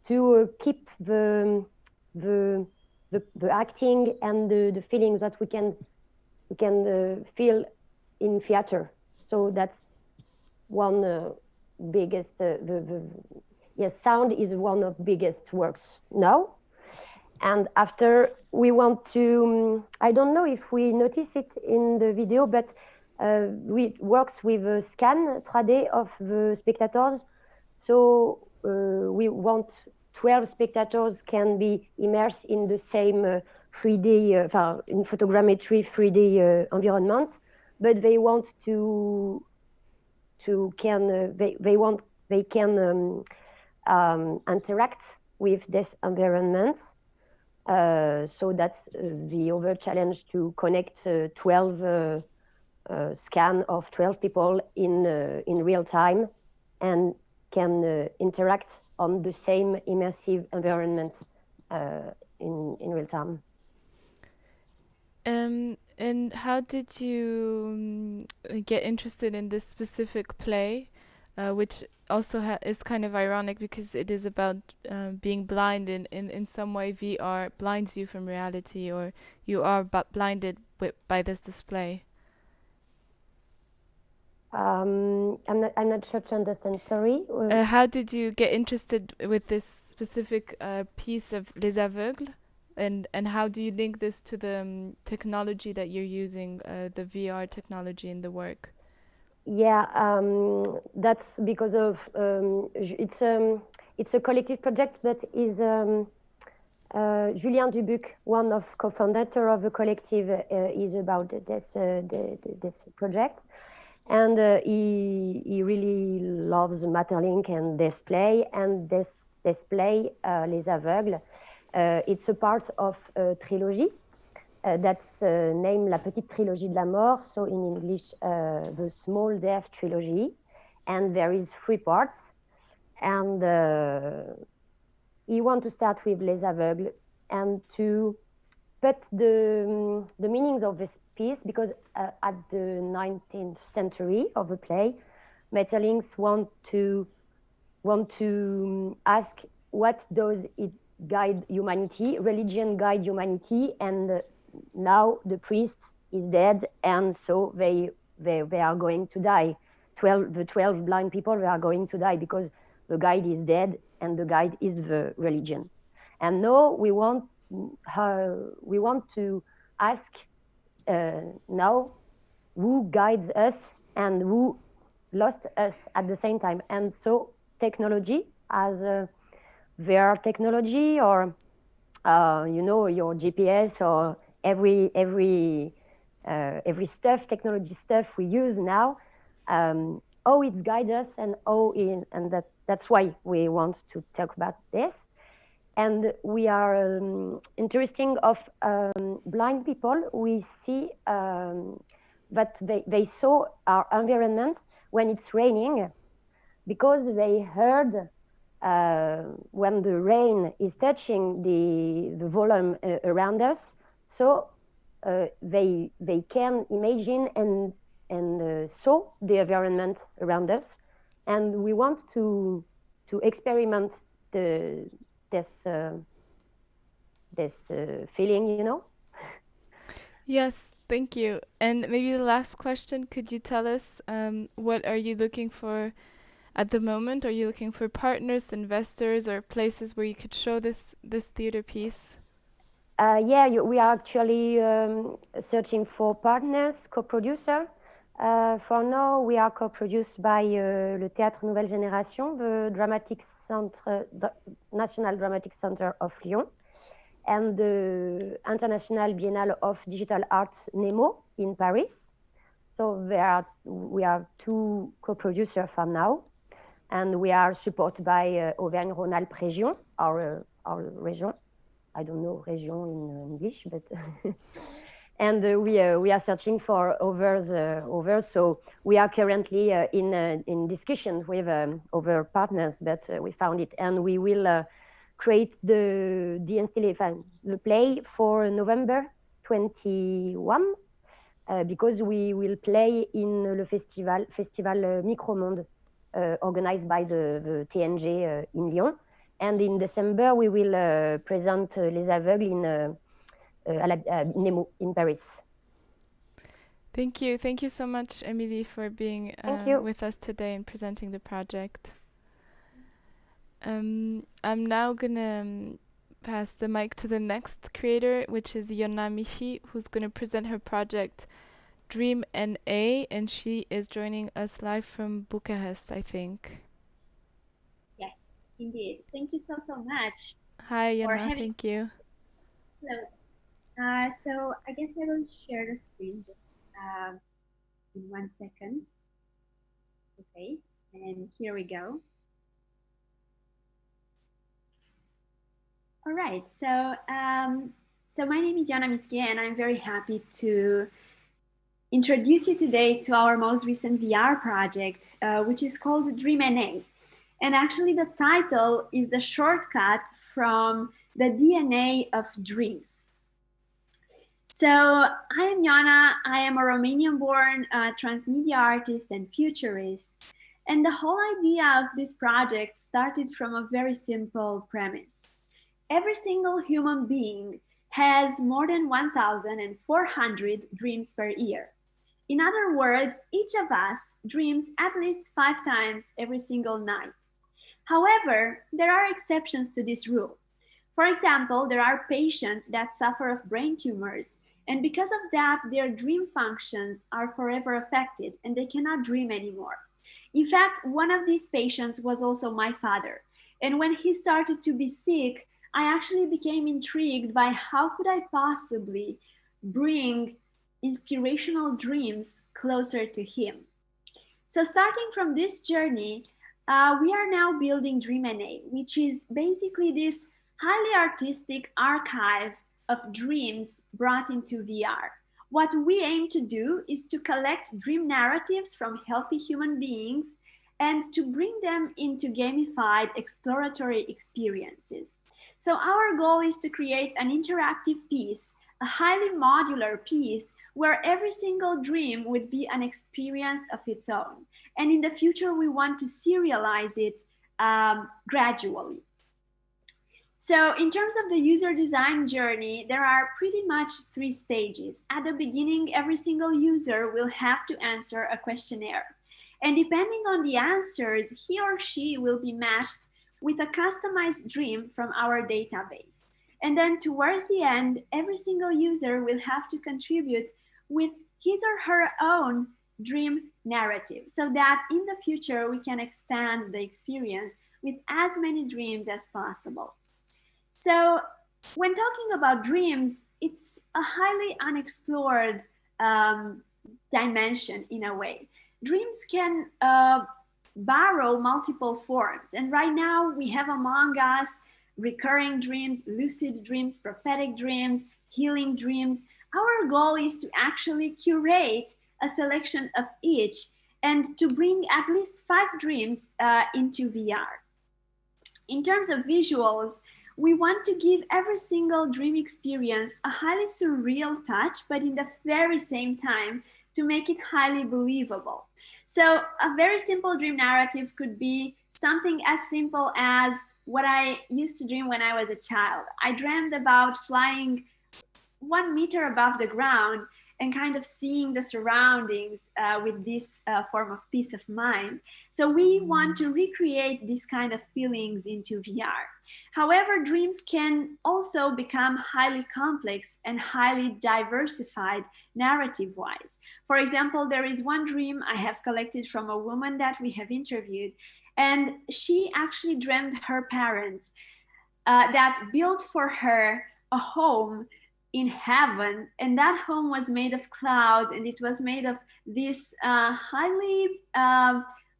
Speaker 5: to keep the acting and the feelings that we can feel in theater. So that's one biggest, yes, sound is one of biggest works now. And after we want to, I don't know if we notice it in the video, but we works with a scan 3D of the spectators. So we want 12 spectators can be immersed in the same 3D, in photogrammetry 3D environment, but they want they can interact with this environment. So that's the other challenge, to connect 12 scan of 12 people in real time and can interact on the same immersive environment in real time.
Speaker 1: And how did you get interested in this specific play, which also is kind of ironic because it is about being blind in some way. VR blinds you from reality, or you are blinded by this display.
Speaker 5: I'm not sure to understand. Sorry.
Speaker 1: How did you get interested with this specific piece of Les Aveugles, And how do you link this to the technology that you're using, the VR technology in the work?
Speaker 5: Yeah, that's because of it's a collective project that is Julien Dubuc, one of co-founder of the collective, is about this project, and he really loves Matterlink and display, and this display Les Aveugles. It's a part of a trilogy that's named La Petite Trilogie de la Mort, so in English, the Small Death Trilogy, and there is 3 parts, and he wants to start with Les Aveugles and to put the meanings of this piece, because at the 19th century of the play, Metterlinks want to ask, what does it guide humanity? Religion guide humanity, and now the priest is dead, and so they are going to die. The 12 blind people, they are going to die because the guide is dead, and the guide is the religion. And now we want to ask now who guides us and who lost us at the same time. And so technology, as VR technology, or your GPS, or every technology stuff we use now, how it guides us, and that's why we want to talk about this. And we are interesting of blind people. We see that they saw our environment when it's raining, because they heard when the rain is touching the volume around us. So they can imagine and saw the environment around us. And we want to experiment this feeling,
Speaker 1: Yes, thank you. And maybe the last question, could you tell us what are you looking for at the moment? Are you looking for partners, investors, or places where you could show this theater piece?
Speaker 5: We are actually searching for partners, co-producer. For now, we are co-produced by le Théâtre Nouvelle Génération, the National Dramatic Center of Lyon, and the International Biennale of Digital Arts Nemo in Paris. So we are 2 co-producers for now, and we are supported by Auvergne-Rhône-Alpes Région, our region. I don't know région in English, but and we are searching for others. So we are currently in discussion with other partners, but we found it, and we will create the installation, the play for November 21, because we will play in le festival Micromonde, organized by the TNG in Lyon. And in December, we will present Les Aveugles in Nemo in Paris.
Speaker 1: Thank you. Thank you so much, Emilie, for being with us today and presenting the project. I'm now going to pass the mic to the next creator, which is Jonna Michi, who's going to present her project Dream NA, and she is joining us live from Bucharest, I think.
Speaker 7: Yes, indeed. Thank you so much.
Speaker 1: Hi, Jonna. Thank you.
Speaker 7: Hello. So I guess I will share the screen just in 1 second. Okay, and here we go. All right, so my name is Jonna Michi, and I'm very happy to introduce you today to our most recent VR project, which is called Dream NA. And actually the title is the shortcut from the DNA of dreams. So I am Jonna. I am a Romanian-born transmedia artist and futurist. And the whole idea of this project started from a very simple premise. Every single human being has more than 1,400 dreams per year. In other words, each of us dreams at least 5 times every single night. However, there are exceptions to this rule. For example, there are patients that suffer of brain tumors, and because of that, their dream functions are forever affected and they cannot dream anymore. In fact, one of these patients was also my father. And when he started to be sick, I actually became intrigued by how could I possibly bring inspirational dreams closer to him. So starting from this journey, we are now building DreamNA, which is basically this highly artistic archive of dreams brought into VR. What we aim to do is to collect dream narratives from healthy human beings and to bring them into gamified exploratory experiences. So our goal is to create an interactive piece, a highly modular piece where every single dream would be an experience of its own. And in the future, we want to serialize it gradually. So in terms of the user design journey, there are pretty much 3 stages. At the beginning, every single user will have to answer a questionnaire. And depending on the answers, he or she will be matched with a customized dream from our database. And then towards the end, every single user will have to contribute with his or her own dream narrative so that in the future we can expand the experience with as many dreams as possible. So when talking about dreams, it's a highly unexplored dimension in a way. Dreams can borrow multiple forms. And right now we have among us recurring dreams, lucid dreams, prophetic dreams, healing dreams. Our goal is to actually curate a selection of each and to bring at least 5 dreams into VR. In terms of visuals, we want to give every single dream experience a highly surreal touch, but in the very same time to make it highly believable. So a very simple dream narrative could be something as simple as what I used to dream when I was a child. I dreamed about flying 1 meter above the ground and kind of seeing the surroundings with this form of peace of mind. So we want to recreate this kind of feelings into VR. However, dreams can also become highly complex and highly diversified narrative-wise. For example, there is one dream I have collected from a woman that we have interviewed, and she actually dreamed her parents that built for her a home in heaven, and that home was made of clouds, and it was made of this highly,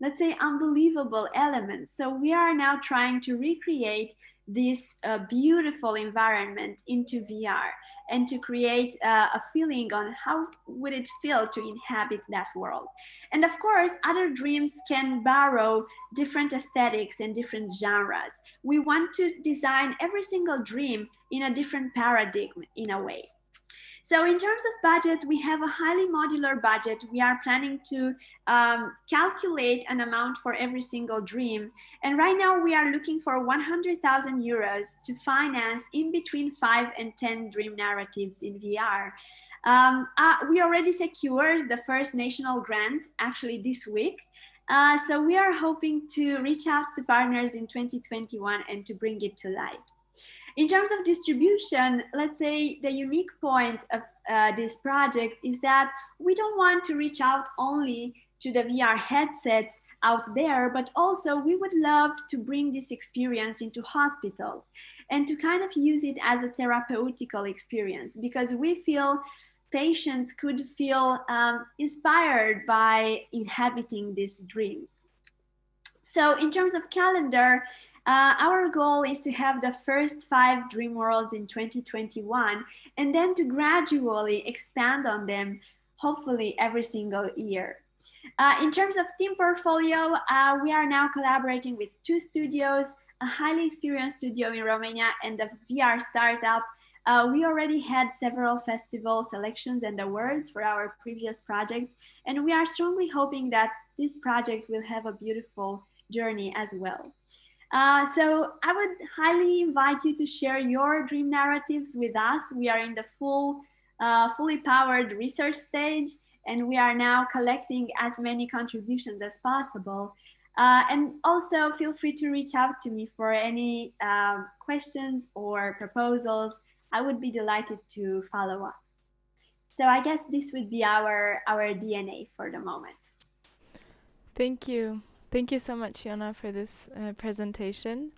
Speaker 7: let's say, unbelievable elements. So we are now trying to recreate this beautiful environment into VR and to create a feeling on how would it feel to inhabit that world. And of course, other dreams can borrow different aesthetics and different genres. We want to design every single dream in a different paradigm in a way. So in terms of budget, we have a highly modular budget. We are planning to calculate an amount for every single dream. And right now we are looking for 100,000 euros to finance in between 5 and 10 dream narratives in VR. We already secured the first national grant actually this week. So we are hoping to reach out to partners in 2021 and to bring it to life. In terms of distribution, let's say the unique point of this project is that we don't want to reach out only to the VR headsets out there, but also we would love to bring this experience into hospitals and to kind of use it as a therapeutical experience, because we feel patients could feel inspired by inhabiting these dreams. So in terms of calendar, our goal is to have the first 5 dream worlds in 2021 and then to gradually expand on them, hopefully every single year. In terms of team portfolio, we are now collaborating with 2 studios, a highly experienced studio in Romania and a VR startup. We already had several festival selections and awards for our previous projects, and we are strongly hoping that this project will have a beautiful journey as well. So I would highly invite you to share your dream narratives with us. We are in the fully powered research stage, and we are now collecting as many contributions as possible. And also feel free to reach out to me for any questions or proposals. I would be delighted to follow up. So I guess this would be our DNA for the moment.
Speaker 1: Thank you. Thank you so much, Jonna, for this presentation.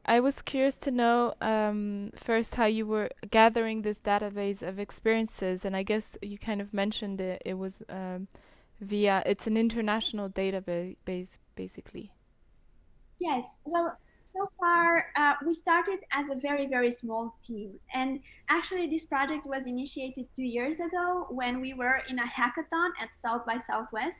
Speaker 1: I was curious to know first how you were gathering this database of experiences, and I guess you kind of mentioned it. It was it's an international database, basically.
Speaker 7: Yes, well, so far we started as a very, very small team. And actually this project was initiated 2 years ago when we were in a hackathon at South by Southwest.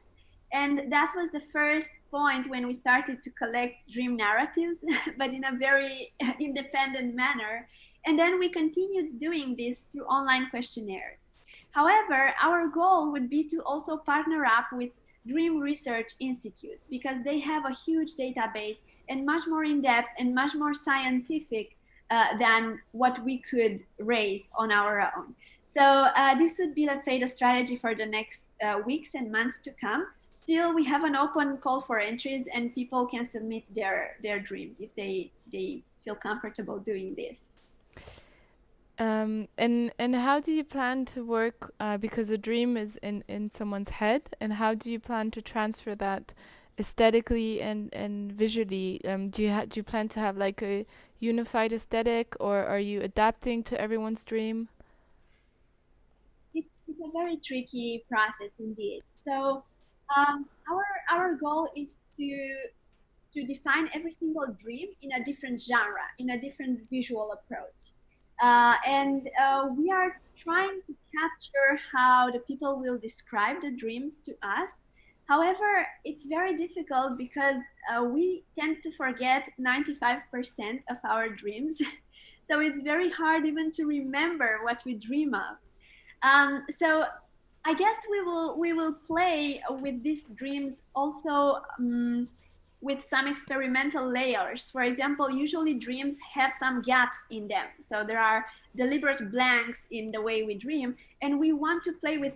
Speaker 7: And that was the first point when we started to collect dream narratives, but in a very independent manner. And then we continued doing this through online questionnaires. However, our goal would be to also partner up with dream research institutes because they have a huge database and much more in-depth and much more scientific than what we could raise on our own. So this would be, let's say, the strategy for the next weeks and months to come. Still, we have an open call for entries and people can submit their dreams if they feel comfortable doing this.
Speaker 1: And how do you plan to work, because a dream is in someone's head, and how do you plan to transfer that aesthetically and visually? Do you plan to have like a unified aesthetic, or are you adapting to everyone's dream?
Speaker 7: It's a very tricky process indeed. So our goal is to define every single dream in a different genre, in a different visual approach. And we are trying to capture how the people will describe the dreams to us. However, it's very difficult because we tend to forget 95% of our dreams. So it's very hard even to remember what we dream of. So I guess we will play with these dreams also with some experimental layers. For example, usually dreams have some gaps in them. So there are deliberate blanks in the way we dream, and we want to play with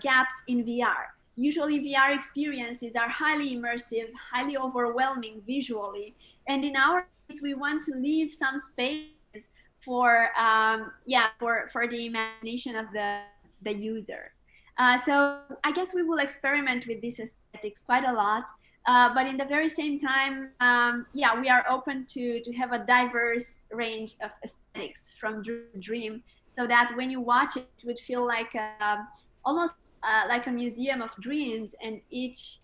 Speaker 7: gaps in VR. Usually VR experiences are highly immersive, highly overwhelming visually. And in our case, we want to leave some spaces for the imagination of the user. So I guess we will experiment with these aesthetics quite a lot. But in the very same time, we are open to have a diverse range of aesthetics from dream to dream, so that when you watch it, it would feel like almost like a museum of dreams, and each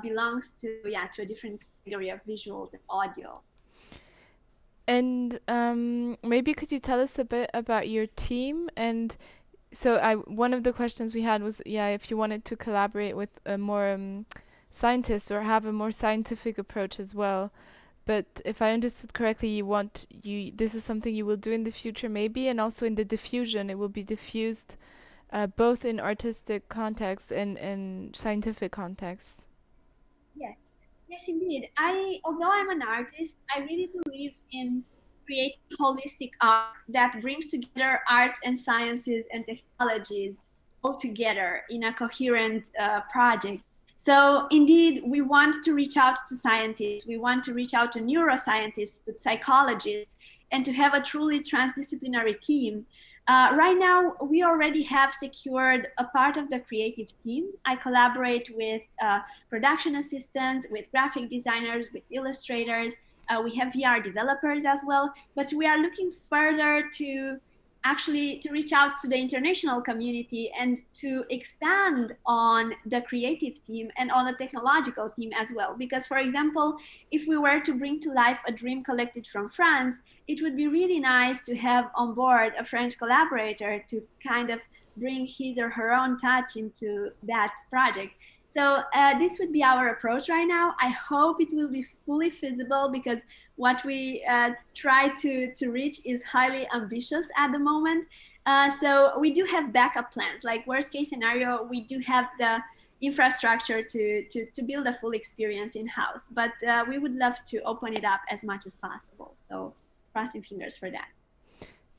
Speaker 7: belongs to a different category of visuals and audio.
Speaker 1: And maybe could you tell us a bit about your team? And so one of the questions we had was, if you wanted to collaborate with more scientists or have a more scientific approach as well. But if I understood correctly, this is something you will do in the future maybe, and also in the diffusion, it will be diffused both in artistic context and scientific context.
Speaker 7: Yes, indeed. Although I'm an artist, I really believe in creating holistic art that brings together arts and sciences and technologies all together in a coherent project. So indeed, we want to reach out to scientists, we want to reach out to neuroscientists, to psychologists, and to have a truly transdisciplinary team. Right now, we already have secured a part of the creative team. I collaborate with production assistants, with graphic designers, with illustrators. We have VR developers as well, but we are looking further to reach out to the international community and to expand on the creative team and on the technological team as well. Because, for example, if we were to bring to life a dream collected from France, it would be really nice to have on board a French collaborator to kind of bring his or her own touch into that project. So this would be our approach right now. I hope it will be fully feasible, because what we try to reach is highly ambitious at the moment. So we do have backup plans. Like worst case scenario, we do have the infrastructure to build a full experience in-house. But we would love to open it up as much as possible. So crossing fingers for that.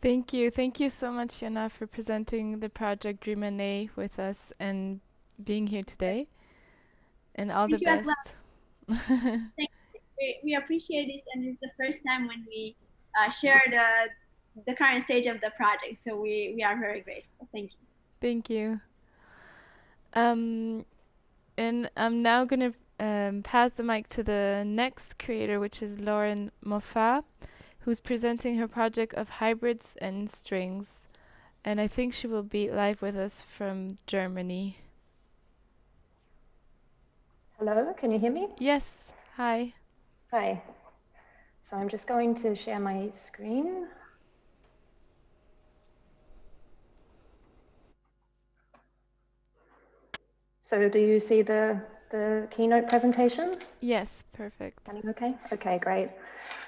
Speaker 1: Thank you. Thank you so much, Jonna, for presenting the project Dream NA with us and being here today. And all the best.
Speaker 7: We appreciate this, and it's the first time when we share the current stage of the project. So we are very grateful. Thank you.
Speaker 1: Thank you. And I'm now going to pass the mic to the next creator, which is Lauren Moffa, who's presenting her project of hybrids and strings. And I think she will be live with us from Germany.
Speaker 8: Hello, can you hear me?
Speaker 1: Yes, hi.
Speaker 8: Hi. So I'm just going to share my screen. So do you see the keynote presentation?
Speaker 1: Yes, perfect.
Speaker 8: Okay? Okay, great.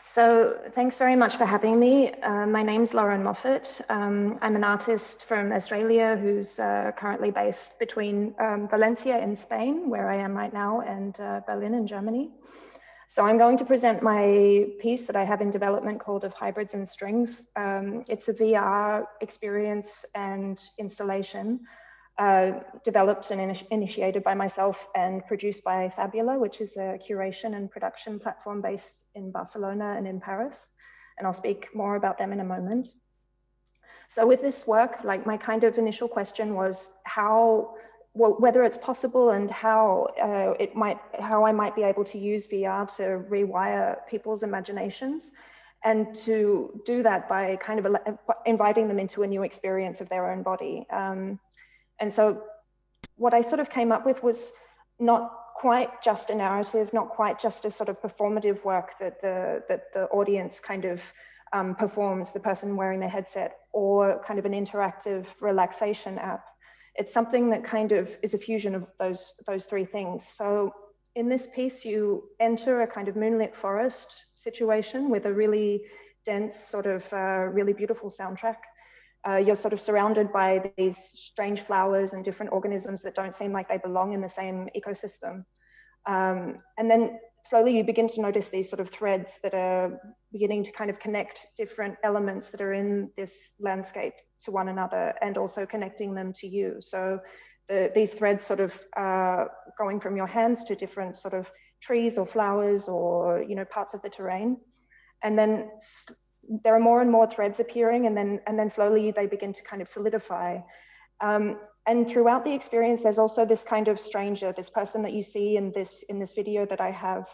Speaker 8: So thanks very much for having me. My name's Lauren Moffatt. I'm an artist from Australia who's currently based between Valencia in Spain, where I am right now, and Berlin in Germany. So I'm going to present my piece that I have in development called Of Hybrids and Strings. It's a VR experience and installation developed and initiated by myself and produced by Fabula, which is a curation and production platform based in Barcelona and in Paris. And I'll speak more about them in a moment. So with this work, like my kind of initial question was whether it's possible and how I might be able to use VR to rewire people's imaginations, and to do that by kind of inviting them into a new experience of their own body. And so what I sort of came up with was not quite just a narrative, not quite just a sort of performative work that the audience kind of performs, the person wearing the headset, or kind of an interactive relaxation app. It's something that kind of is a fusion of those three things. So in this piece, you enter a kind of moonlit forest situation with a really dense, sort of really beautiful soundtrack. You're sort of surrounded by these strange flowers and different organisms that don't seem like they belong in the same ecosystem. And then slowly you begin to notice these sort of threads that are beginning to kind of connect different elements that are in this landscape to one another, and also connecting them to you. So these threads sort of going from your hands to different sort of trees or flowers or, you know, parts of the terrain. And then there are more and more threads appearing, and then slowly they begin to kind of solidify. And throughout the experience, there's also this kind of stranger, this person that you see in this video that I have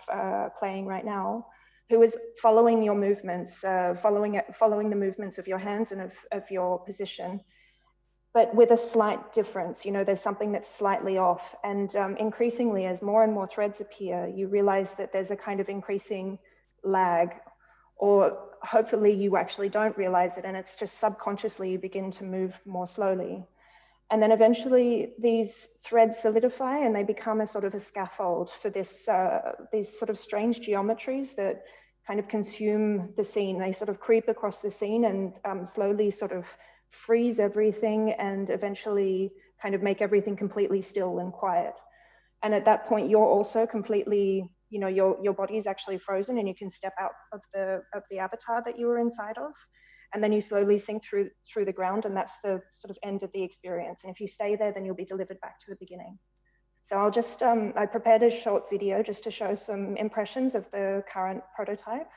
Speaker 8: playing right now, who is following your movements, following the movements of your hands and of your position, but with a slight difference. You know, there's something that's slightly off. And increasingly, as more and more threads appear, you realize that there's a kind of increasing lag, or hopefully you actually don't realize it, and it's just subconsciously you begin to move more slowly. And then eventually these threads solidify and they become a sort of a scaffold for this, these sort of strange geometries that kind of consume the scene. They sort of creep across the scene and slowly sort of freeze everything, and eventually kind of make everything completely still and quiet. And at that point, you're also completely, you know, your body is actually frozen, and you can step out of the avatar that you were inside of. And then you slowly sink through the ground, and that's the sort of end of the experience. And if you stay there, then you'll be delivered back to the beginning. So I'll just, I prepared a short video just to show some impressions of the current prototype.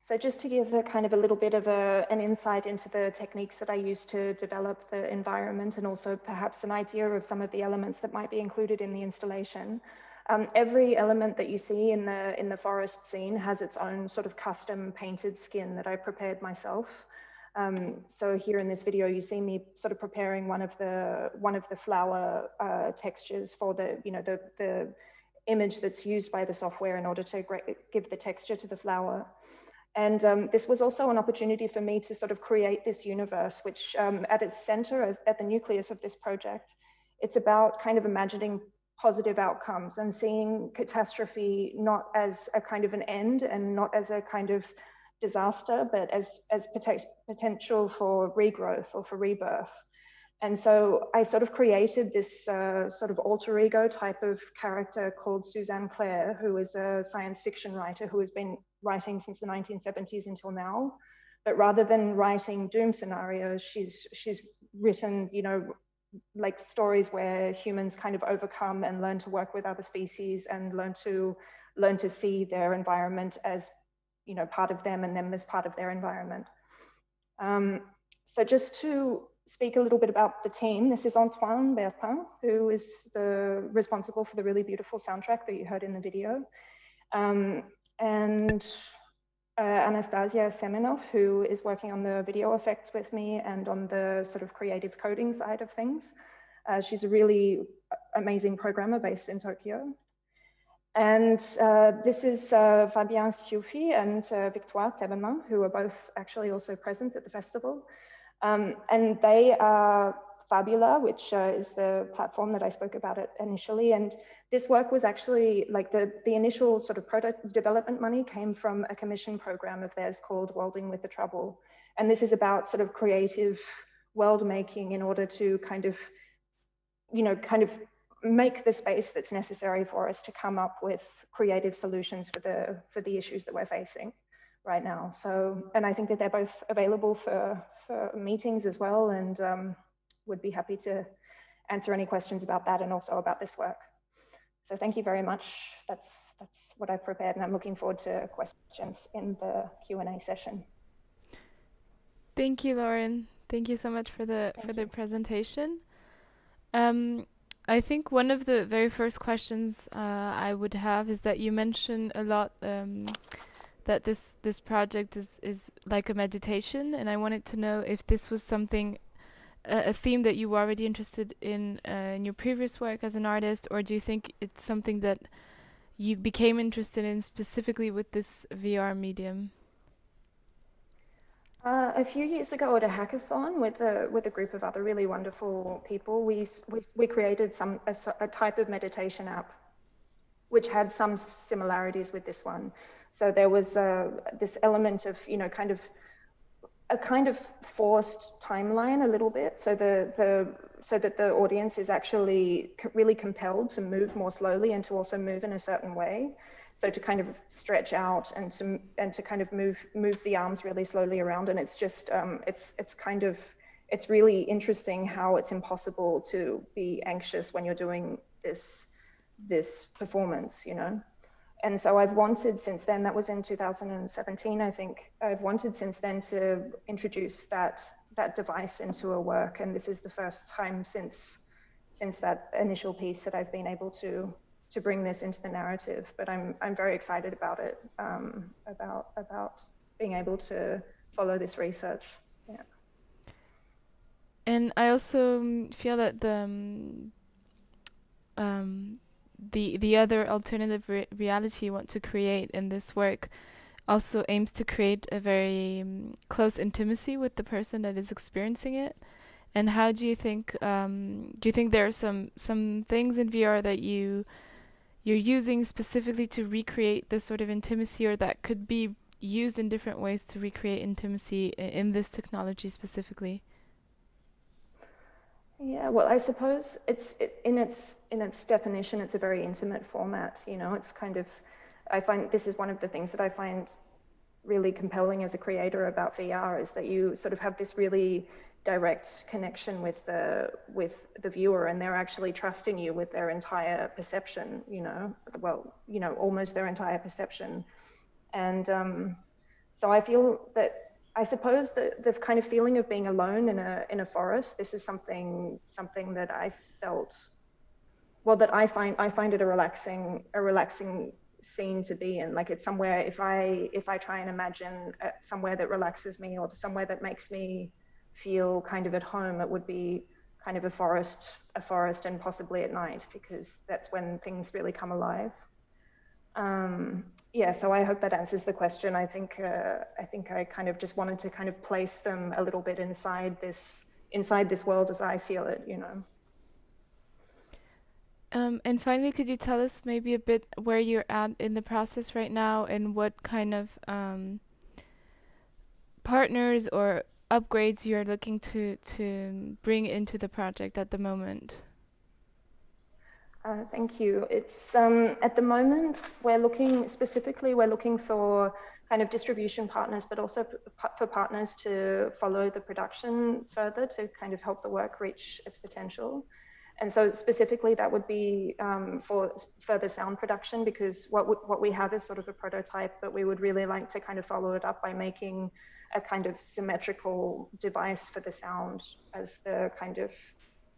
Speaker 8: So just to give a kind of a little bit of an insight into the techniques that I use to develop the environment, and also perhaps an idea of some of the elements that might be included in the installation. Every element that you see in the forest scene has its own sort of custom painted skin that I prepared myself. So here in this video, you see me sort of preparing one of the flower textures for the, you know, the image that's used by the software in order to give the texture to the flower. And this was also an opportunity for me to sort of create this universe, which at its center, at the nucleus of this project, it's about kind of imagining positive outcomes and seeing catastrophe not as a kind of an end and not as a kind of disaster, but as potential for regrowth or for rebirth. And so I sort of created this sort of alter ego type of character called Suzanne Clare, who is a science fiction writer who has been writing since the 1970s until now. But rather than writing doom scenarios, she's written, you know, like stories where humans kind of overcome and learn to work with other species and learn to see their environment as, you know, part of them and them as part of their environment. So just to speak a little bit about the team, this is Antoine Bertin, who is responsible for the really beautiful soundtrack that you heard in the video. And Anastasia Semenov, who is working on the video effects with me and on the sort of creative coding side of things. She's a really amazing programmer based in Tokyo. And this is Fabien Sioufi and Victoire Tellemin, who are both actually also present at the festival. And they are Fabula, which is the platform that I spoke about initially. And this work was actually like the initial sort of product development money came from a commission program of theirs called Worlding with the Trouble. And this is about sort of creative world making in order to kind of, you know, kind of make the space that's necessary for us to come up with creative solutions for the issues that we're facing right now. So, and I think that they're both available for meetings as well, and would be happy to answer any questions about that and also about this work. So thank you very much. That's what I've prepared, and I'm looking forward to questions in the Q&A session.
Speaker 1: Thank you, Lauren. Thank you so much for the presentation. I think one of the very first questions I would have is that you mentioned a lot that this project is like a meditation, and I wanted to know if this was something, a theme that you were already interested in your previous work as an artist, or do you think it's something that you became interested in specifically with this VR medium?
Speaker 8: A few years ago at a hackathon with a group of other really wonderful people, we created a type of meditation app which had some similarities with this one. So there was this element of, you know, kind of forced timeline a little bit, so so that the audience is actually really compelled to move more slowly and to also move in a certain way. So to kind of stretch out and to kind of move the arms really slowly around, and it's just it's really interesting how it's impossible to be anxious when you're doing this performance, you know. And so I've wanted since then, that was in 2017, I think, I've wanted since then to introduce that device into a work, and this is the first time since that initial piece that I've been able to bring this into the narrative. But I'm very excited about it, about being able to follow this research. Yeah.
Speaker 1: And I also feel that the other alternative reality you want to create in this work also aims to create a very close intimacy with the person that is experiencing it. And how do you think there are some things in VR that you're using specifically to recreate this sort of intimacy, or that could be used in different ways to recreate intimacy in this technology specifically?
Speaker 8: Yeah, well, I suppose in its definition, it's a very intimate format. You know, it's kind of, I find this is one of the things that I find really compelling as a creator about VR, is that you sort of have this really direct connection with the viewer, and they're actually trusting you with their entire perception. You know, well, you know, almost their entire perception, and so I feel that. I suppose the kind of feeling of being alone in a forest, this is something that I felt, well, that I find it a relaxing scene to be in. Like, it's somewhere, if I try and imagine somewhere that relaxes me or somewhere that makes me feel kind of at home, it would be kind of a forest and possibly at night, because that's when things really come alive. Yeah, so I hope that answers the question. I think I kind of just wanted to kind of place them a little bit inside this world as I feel it, you know.
Speaker 1: And finally, could you tell us maybe a bit where you're at in the process right now, and what kind of partners or upgrades you're looking to bring into the project at the moment?
Speaker 8: Thank you. It's at the moment we're looking for kind of distribution partners, but also for partners to follow the production further to kind of help the work reach its potential. And so specifically that would be for further sound production, because what we have is sort of a prototype, but we would really like to kind of follow it up by making a kind of symmetrical device for the sound as the kind of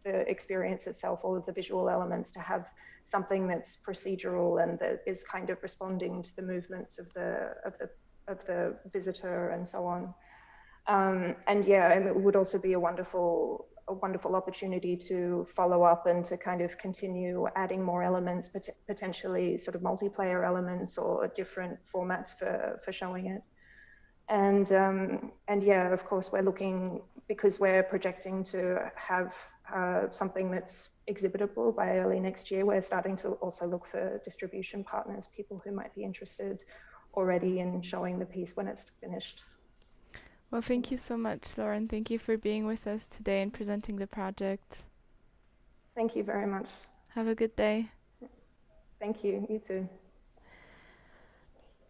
Speaker 8: the experience itself, all of the visual elements, to have something that's procedural and that is kind of responding to the movements of the visitor and so on. And yeah, and it would also be a wonderful opportunity to follow up and to kind of continue adding more elements, potentially sort of multiplayer elements or different formats for showing it. And yeah, of course, we're looking, because we're projecting to have something that's exhibitable by early next year, we're starting to also look for distribution partners, people who might be interested already in showing the piece when it's finished.
Speaker 1: Well, thank you so much, Lauren. Thank you for being with us today and presenting the project.
Speaker 8: Thank you very much.
Speaker 1: Have a good day.
Speaker 8: Thank you. You too.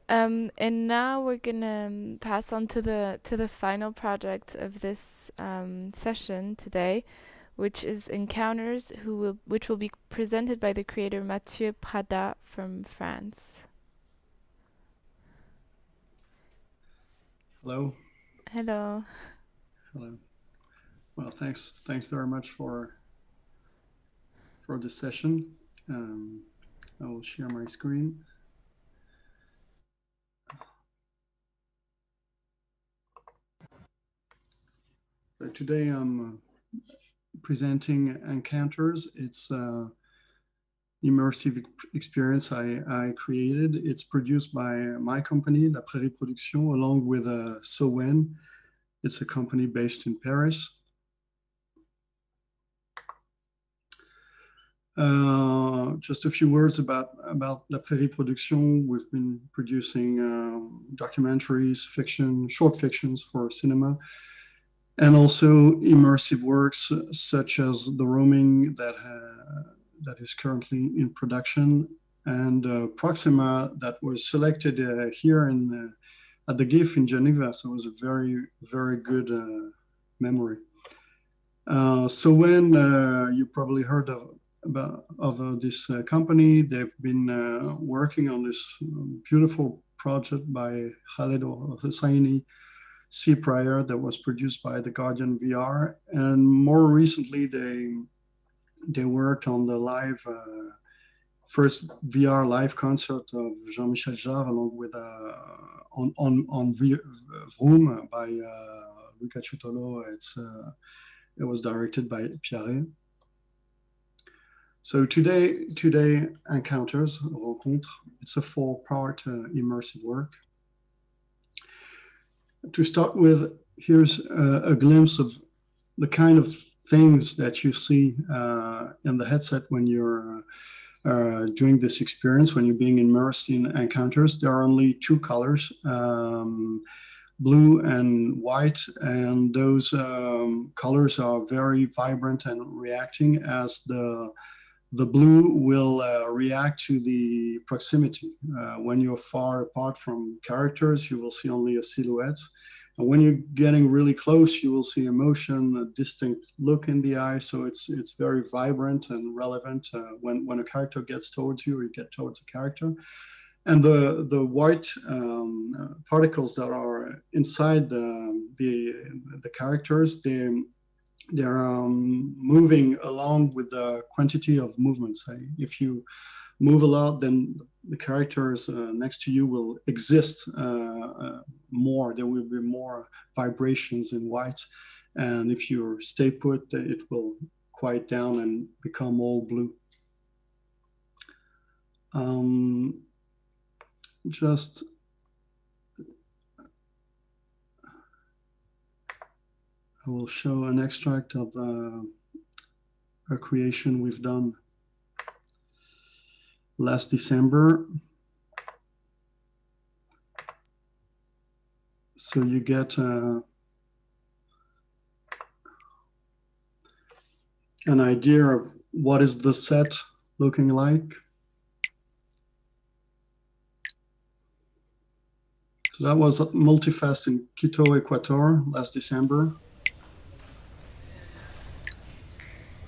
Speaker 1: And now we're gonna pass on to the final project of this session today, which is Encounters, which will be presented by the creator Mathieu Prada from France.
Speaker 9: Hello.
Speaker 1: Hello.
Speaker 9: Hello. Well, thanks very much for this session. I will share my screen. So today I'm presenting Encounters. It's an immersive experience I created. It's produced by my company, La Prairie Production, along with Sowen. It's a company based in Paris. Just a few words about La Prairie Production. We've been producing documentaries, fiction, short fictions for cinema, and also immersive works such as The Roaming that is currently in production, and Proxima that was selected here at the GIF in Geneva. So it was a very, very good memory. So when you probably heard of this company, they've been working on this beautiful project by Khaled Hosseini, Sea Prior, that was produced by The Guardian VR, and more recently they worked on the first VR live concert of Jean-Michel Jarre, along with on Vroom by Luca Ciuttolo. It was directed by Pierre. So today Encounters, Rencontres, it's a 4-part immersive work. To start with, here's a glimpse of the kind of things that you see in the headset when you're doing this experience, when you're being immersed in Encounters. There are only 2 colors, blue and white, and those colors are very vibrant and reacting, as the blue will react to the proximity. When you're far apart from characters, you will see only a silhouette. And when you're getting really close, you will see emotion, a distinct look in the eye. So it's very vibrant and relevant when a character gets towards you, or you get towards a character. And the white particles that are inside the characters, they're moving along with the quantity of movements. If you move a lot, then the characters next to you will exist more. There will be more vibrations in white. And if you stay put, it will quiet down and become all blue. Just I will show an extract of a creation we've done last December. So you get an idea of what is the set looking like. So that was at Multifest in Quito, Ecuador last December.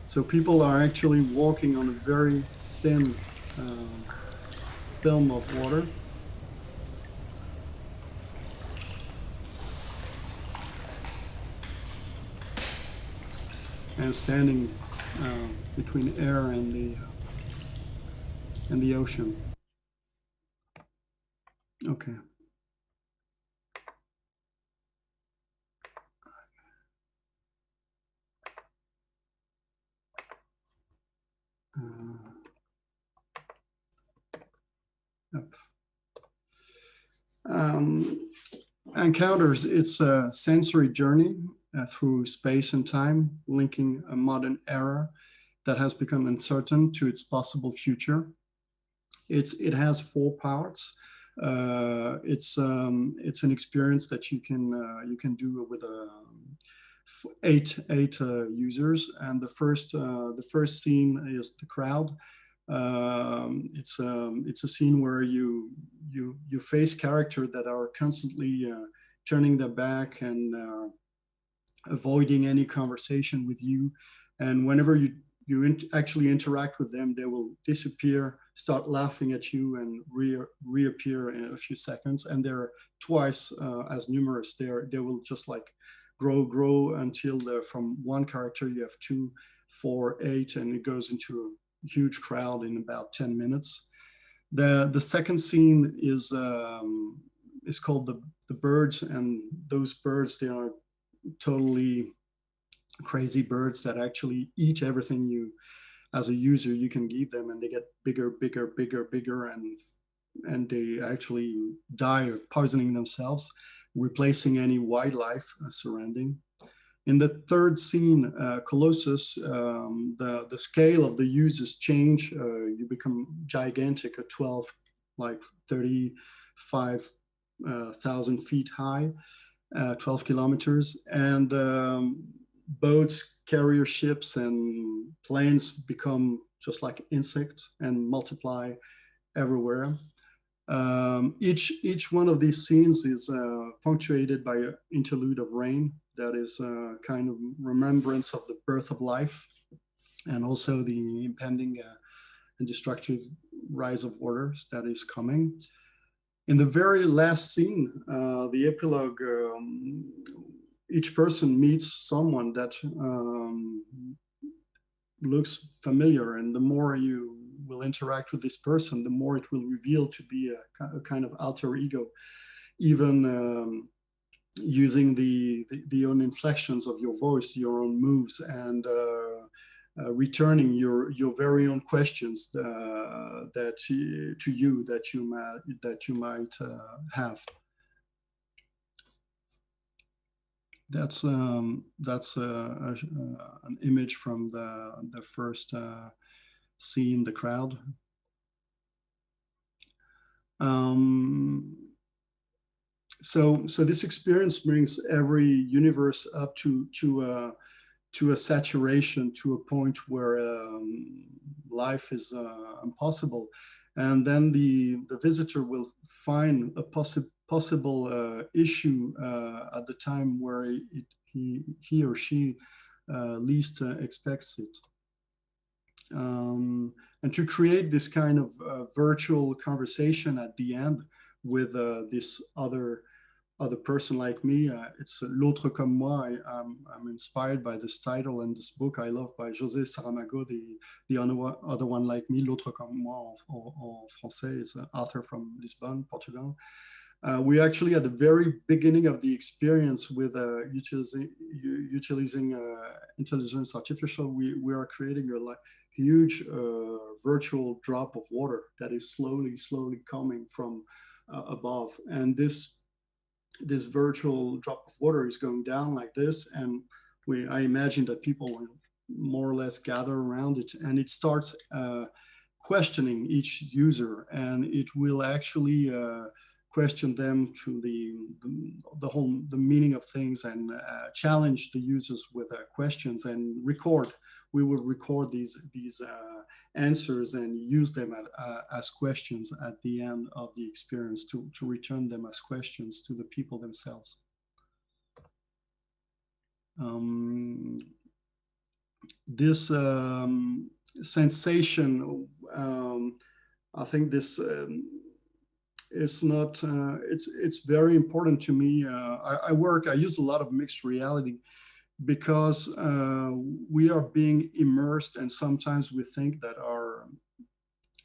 Speaker 9: So people are actually walking on a very thin film of water. And standing between air and the ocean. Okay. Encounters, it's a sensory journey through space and time, linking a modern era that has become uncertain to its possible future. It has 4 parts. It's an experience that you can do with eight users, and the first scene is the crowd. It's a scene where you face characters that are constantly turning their back and avoiding any conversation with you, and whenever you actually interact with them, they will disappear, start laughing at you, and reappear in a few seconds. And they're twice as numerous. They will just like grow until from 1 character you have 2, 4, 8, and it goes into a huge crowd in about 10 minutes. The second scene is called the birds, and those birds, they are totally crazy birds that actually eat everything you, as a user, you can give them, and they get bigger, and they actually die of poisoning themselves, replacing any wildlife surrounding. In the third scene, Colossus, the scale of the users change. You become gigantic at 35,000 feet high, 12 kilometers, and boats, carrier ships, and planes become just like insects and multiply everywhere. Each one of these scenes is punctuated by an interlude of rain that is a kind of remembrance of the birth of life, and also the impending and destructive rise of waters that is coming. In the very last scene, the epilogue, each person meets someone that looks familiar, and the more you will interact with this person, the more it will reveal to be a kind of alter ego, even using the own inflections of your voice, your own moves, and returning your very own questions that you might have. That's an image from the first scene, the crowd. So this experience brings every universe up to a saturation, to a point where life is impossible, and then the visitor will find a possible issue at the time where he or she least expects it. And to create this kind of virtual conversation at the end with this other person like me, it's L'autre comme moi. I'm inspired by this title and this book I love by José Saramago, the other one like me, L'autre comme moi en français. It's an author from Lisbon, Portugal. We actually at the very beginning of the experience with utilizing intelligence artificial, we are creating a huge virtual drop of water that is slowly coming from above, and this virtual drop of water is going down like this, and I imagine that people will more or less gather around it, and it starts questioning each user, and it will actually question them to the meaning of things, and challenge the users with questions, and we will record these answers and use them as questions at the end of the experience to return them as questions to the people themselves. This sensation, I think this is not, it's very important to me. I use a lot of mixed reality because we are being immersed, and sometimes we think that our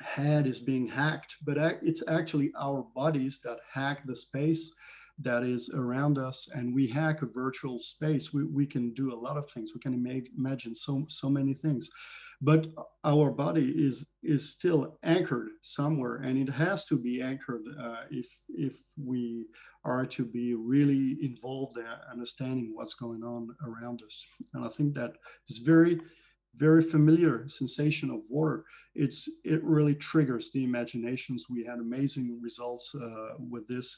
Speaker 9: head is being hacked, but it's actually our bodies that hack the space that is around us, and we hack a virtual space. We can do a lot of things. We can imagine so many things, but our body is still anchored somewhere, and it has to be anchored if we are to be really involved in understanding what's going on around us. And I think that is very familiar sensation of water. It really triggers the imaginations. We had amazing results with this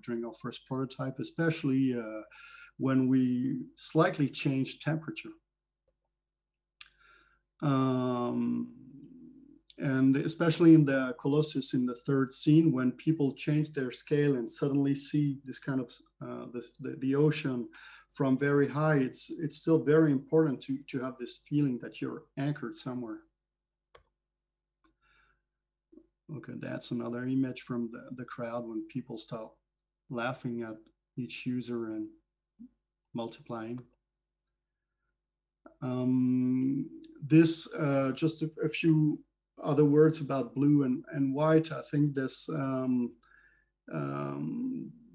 Speaker 9: during our first prototype, especially when we slightly changed temperature. And especially in the Colossus, in the third scene, when people change their scale and suddenly see this kind of the ocean from very high, it's still very important to have this feeling that you're anchored somewhere. Okay, that's another image from the crowd when people start laughing at each user and multiplying. This just a few other words about blue and white. I think this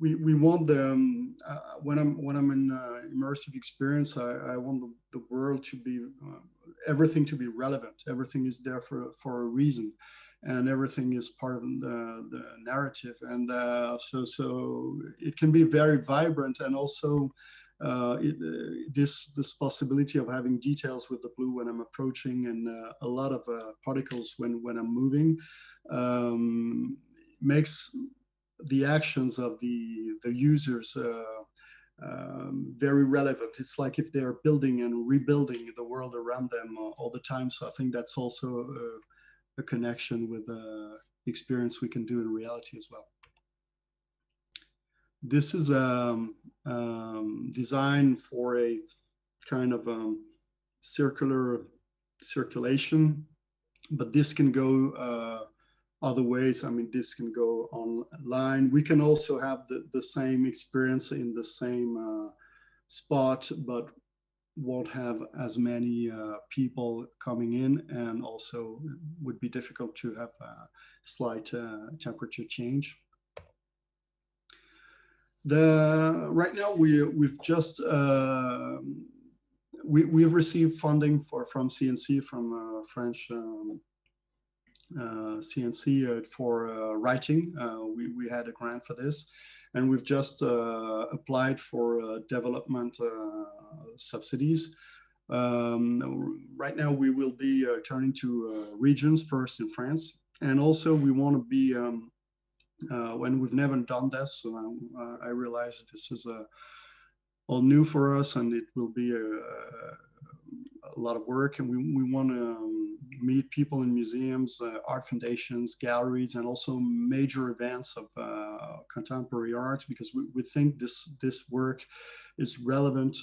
Speaker 9: we want the when I'm in immersive experience, I want the world to be everything to be relevant. Everything is there for a reason, and everything is part of the narrative, and so it can be very vibrant, and also this possibility of having details with the blue when I'm approaching, and a lot of particles when I'm moving, makes the actions of the users very relevant. It's like if they're building and rebuilding the world around them all the time. So I think that's also a connection with experience we can do in reality as well. This is designed for a kind of circulation, but this can go other ways. I mean, this can go online. We can also have the same experience in the same spot, but won't have as many people coming in, and also would be difficult to have a slight temperature change. Right now we've just we've received funding from CNC, from French CNC for writing. We had a grant for this, and we've just applied for development subsidies. Right now we will be turning to regions first in France, and also we want to be when we've never done this, so I realize this is all new for us, and it will be a lot of work, and we want to meet people in museums, art foundations, galleries, and also major events of contemporary art, because we think this work is relevant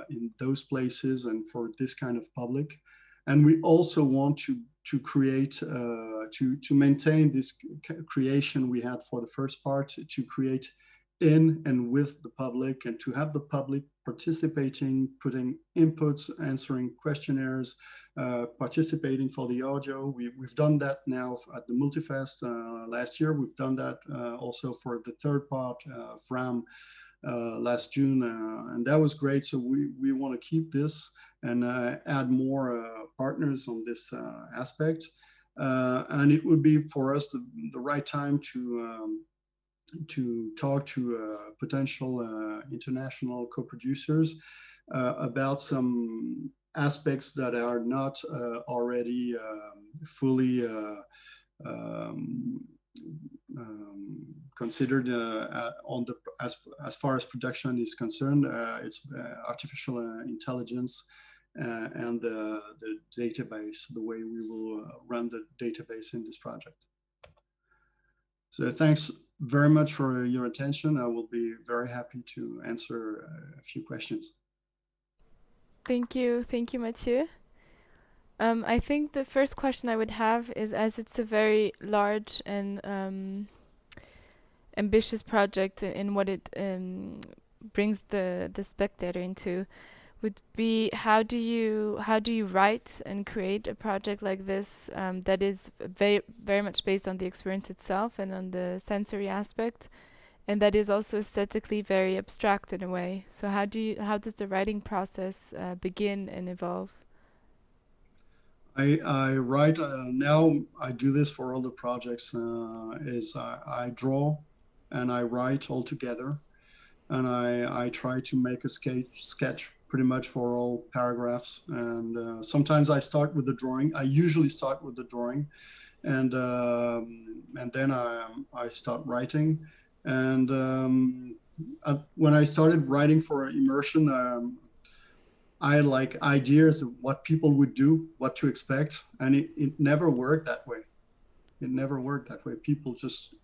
Speaker 9: in those places and for this kind of public. And we also want to create, to maintain this creation we had for the first part, to create in and with the public, and to have the public participating, putting inputs, answering questionnaires, participating for the audio. We've done that now at the Multifest last year. We've done that also for the third part, VRAM, last June, and that was great. So we want to keep this and add more partners on this aspect. And it would be for us the right time to talk to potential international co-producers about some aspects that are not already fully considered on the as far as production is concerned. It's artificial intelligence and the database, the way we will run the database in this project. So thanks very much for your attention. I will be very happy to answer a few questions.
Speaker 1: Thank you, Mathieu. I think the first question I would have is, as it's a very large and ambitious project in what it brings the spectator into, would be how do you write and create a project like this that is very much based on the experience itself and on the sensory aspect, and that is also aesthetically very abstract in a way. So how does the writing process begin and evolve?
Speaker 9: I write now. I do this for all the projects. I draw and I write all together, and I try to make a sketch pretty much for all paragraphs. And sometimes I start with the drawing. I usually start with the drawing, and then I start writing. And when I started writing for immersion, I had like ideas of what people would do, what to expect, and it never worked that way. It never worked that way. People just,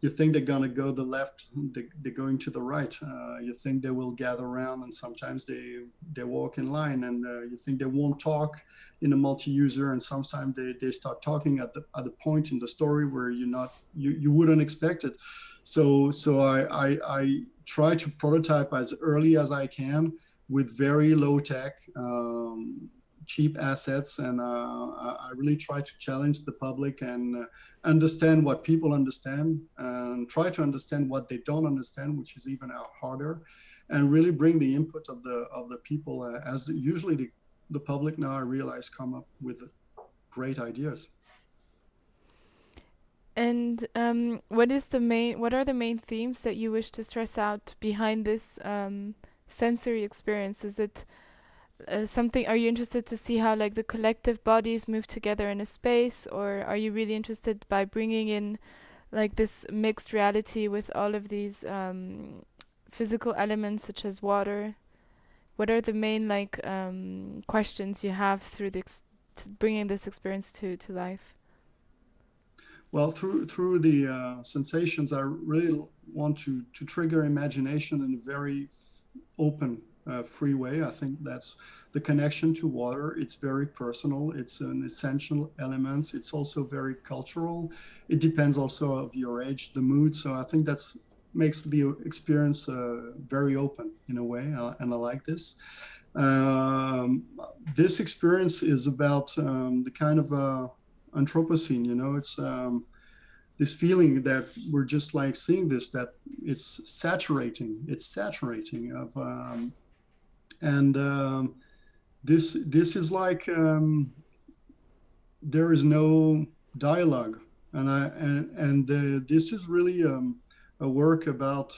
Speaker 9: you think they're gonna go the left, they're going to the right. You think they will gather around, and sometimes they walk in line, and you think they won't talk in a multi-user, and sometimes they start talking at the point in the story where you wouldn't expect it. So I try to prototype as early as I can with very low tech, cheap assets, and I really try to challenge the public and understand what people understand, and try to understand what they don't understand, which is even harder, and really bring the input of the people, as usually the public now, I realize, come up with great ideas.
Speaker 1: And what are the main themes that you wish to stress out behind this sensory experience? Is it something, are you interested to see how like the collective bodies move together in a space, or are you really interested by bringing in like this mixed reality with all of these physical elements such as water? What are the main like questions you have through bringing this experience to life?
Speaker 9: Well, through the sensations, I really want to trigger imagination in a very open, free way. I think that's the connection to water. It's very personal. It's an essential element. It's also very cultural. It depends also of your age, the mood. So I think that's makes the experience very open in a way, and I like this. This experience is about the kind of Anthropocene, you know, it's this feeling that we're just like seeing this, that it's saturating of, this is like, there is no dialogue, and this is really a work about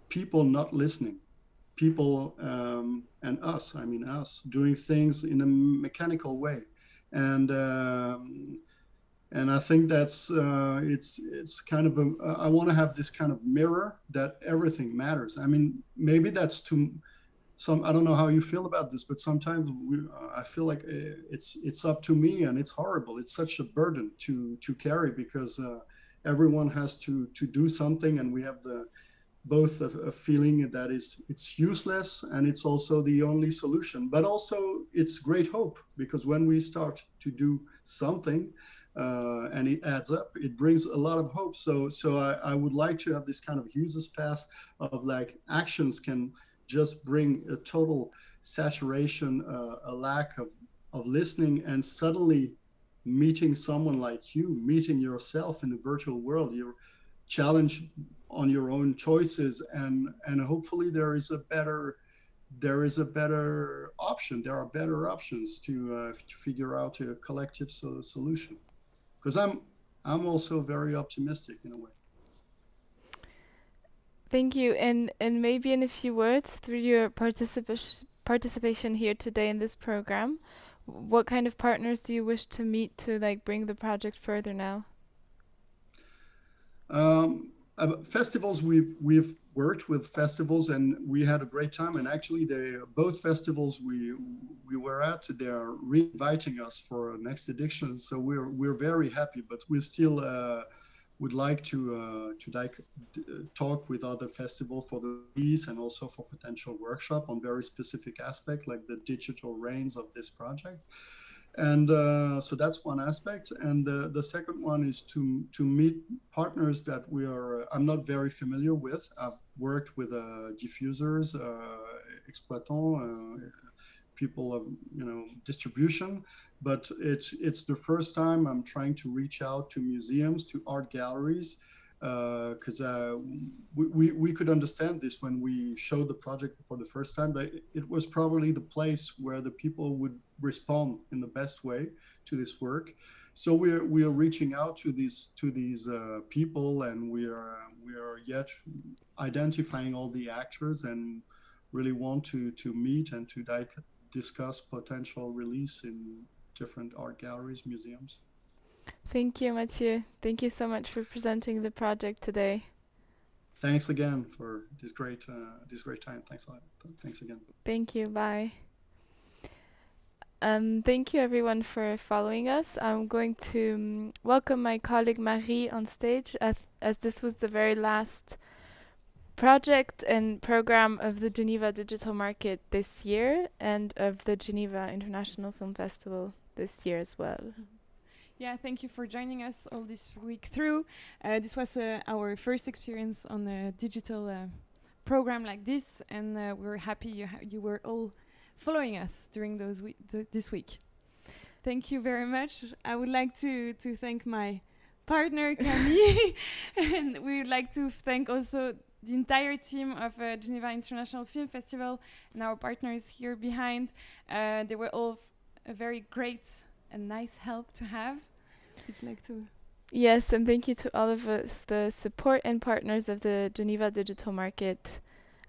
Speaker 9: people not listening, people and us, us doing things in a mechanical way. And I think that's it's kind of I want to have this kind of mirror that everything matters. I mean, maybe that's too some. I don't know how you feel about this, but sometimes I feel like it's up to me, and it's horrible. It's such a burden to carry, because everyone has to do something, and we have both a feeling that it's useless, and it's also the only solution, but also it's great hope, because when we start to do something, and it adds up. It brings a lot of hope. So I would like to have this kind of user's path of like actions can just bring a total saturation, a lack of listening, and suddenly meeting someone like you, meeting yourself in the virtual world, you're challenged on your own choices, and hopefully there is a better option. There are better options to figure out a collective solution. Because I'm also very optimistic in a way.
Speaker 1: Thank you. And maybe in a few words, through your participation here today in this program, what kind of partners do you wish to meet to like bring the project further now?
Speaker 9: Festivals, we've worked with festivals and we had a great time, and actually both festivals we were at, they are re-inviting us for a next edition, so we're very happy, but we still would like to talk with other festivals for the release and also for potential workshop on very specific aspect like the digital reins of this project. And so that's one aspect. And the second one is to meet partners that I'm not very familiar with. I've worked with diffusers, exploitants, people of distribution, but it's the first time I'm trying to reach out to museums, to art galleries, because we could understand this when we showed the project for the first time, but it was probably the place where the people would respond in the best way to this work. So we are reaching out to these people, and we are yet identifying all the actors, and really want to meet and to discuss potential release in different art galleries, museums.
Speaker 1: Thank you, Mathieu. Thank you so much for presenting the project today.
Speaker 9: Thanks again for this great time. Thanks a lot. Thanks again.
Speaker 1: Thank you. Bye. Thank you everyone for following us. I'm going to welcome my colleague Marie on stage as this was the very last project and program of the Geneva Digital Market this year and of the Geneva International Film Festival this year as well.
Speaker 10: Yeah, thank you for joining us all this week through. This was our first experience on a digital program like this, and we're happy you were all following us during this week. Thank you very much. I would like to thank my partner, Camille, and we would like to thank also the entire team of Geneva International Film Festival and our partners here behind. They were all a very great and nice help to have. It's like to...
Speaker 1: Yes, and thank you to all of us, the support and partners of the Geneva Digital Market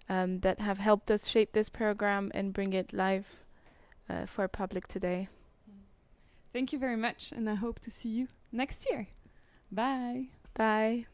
Speaker 1: that have helped us shape this program and bring it live for public today.
Speaker 10: Thank you very much, and I hope to see you next year. Bye.
Speaker 1: Bye.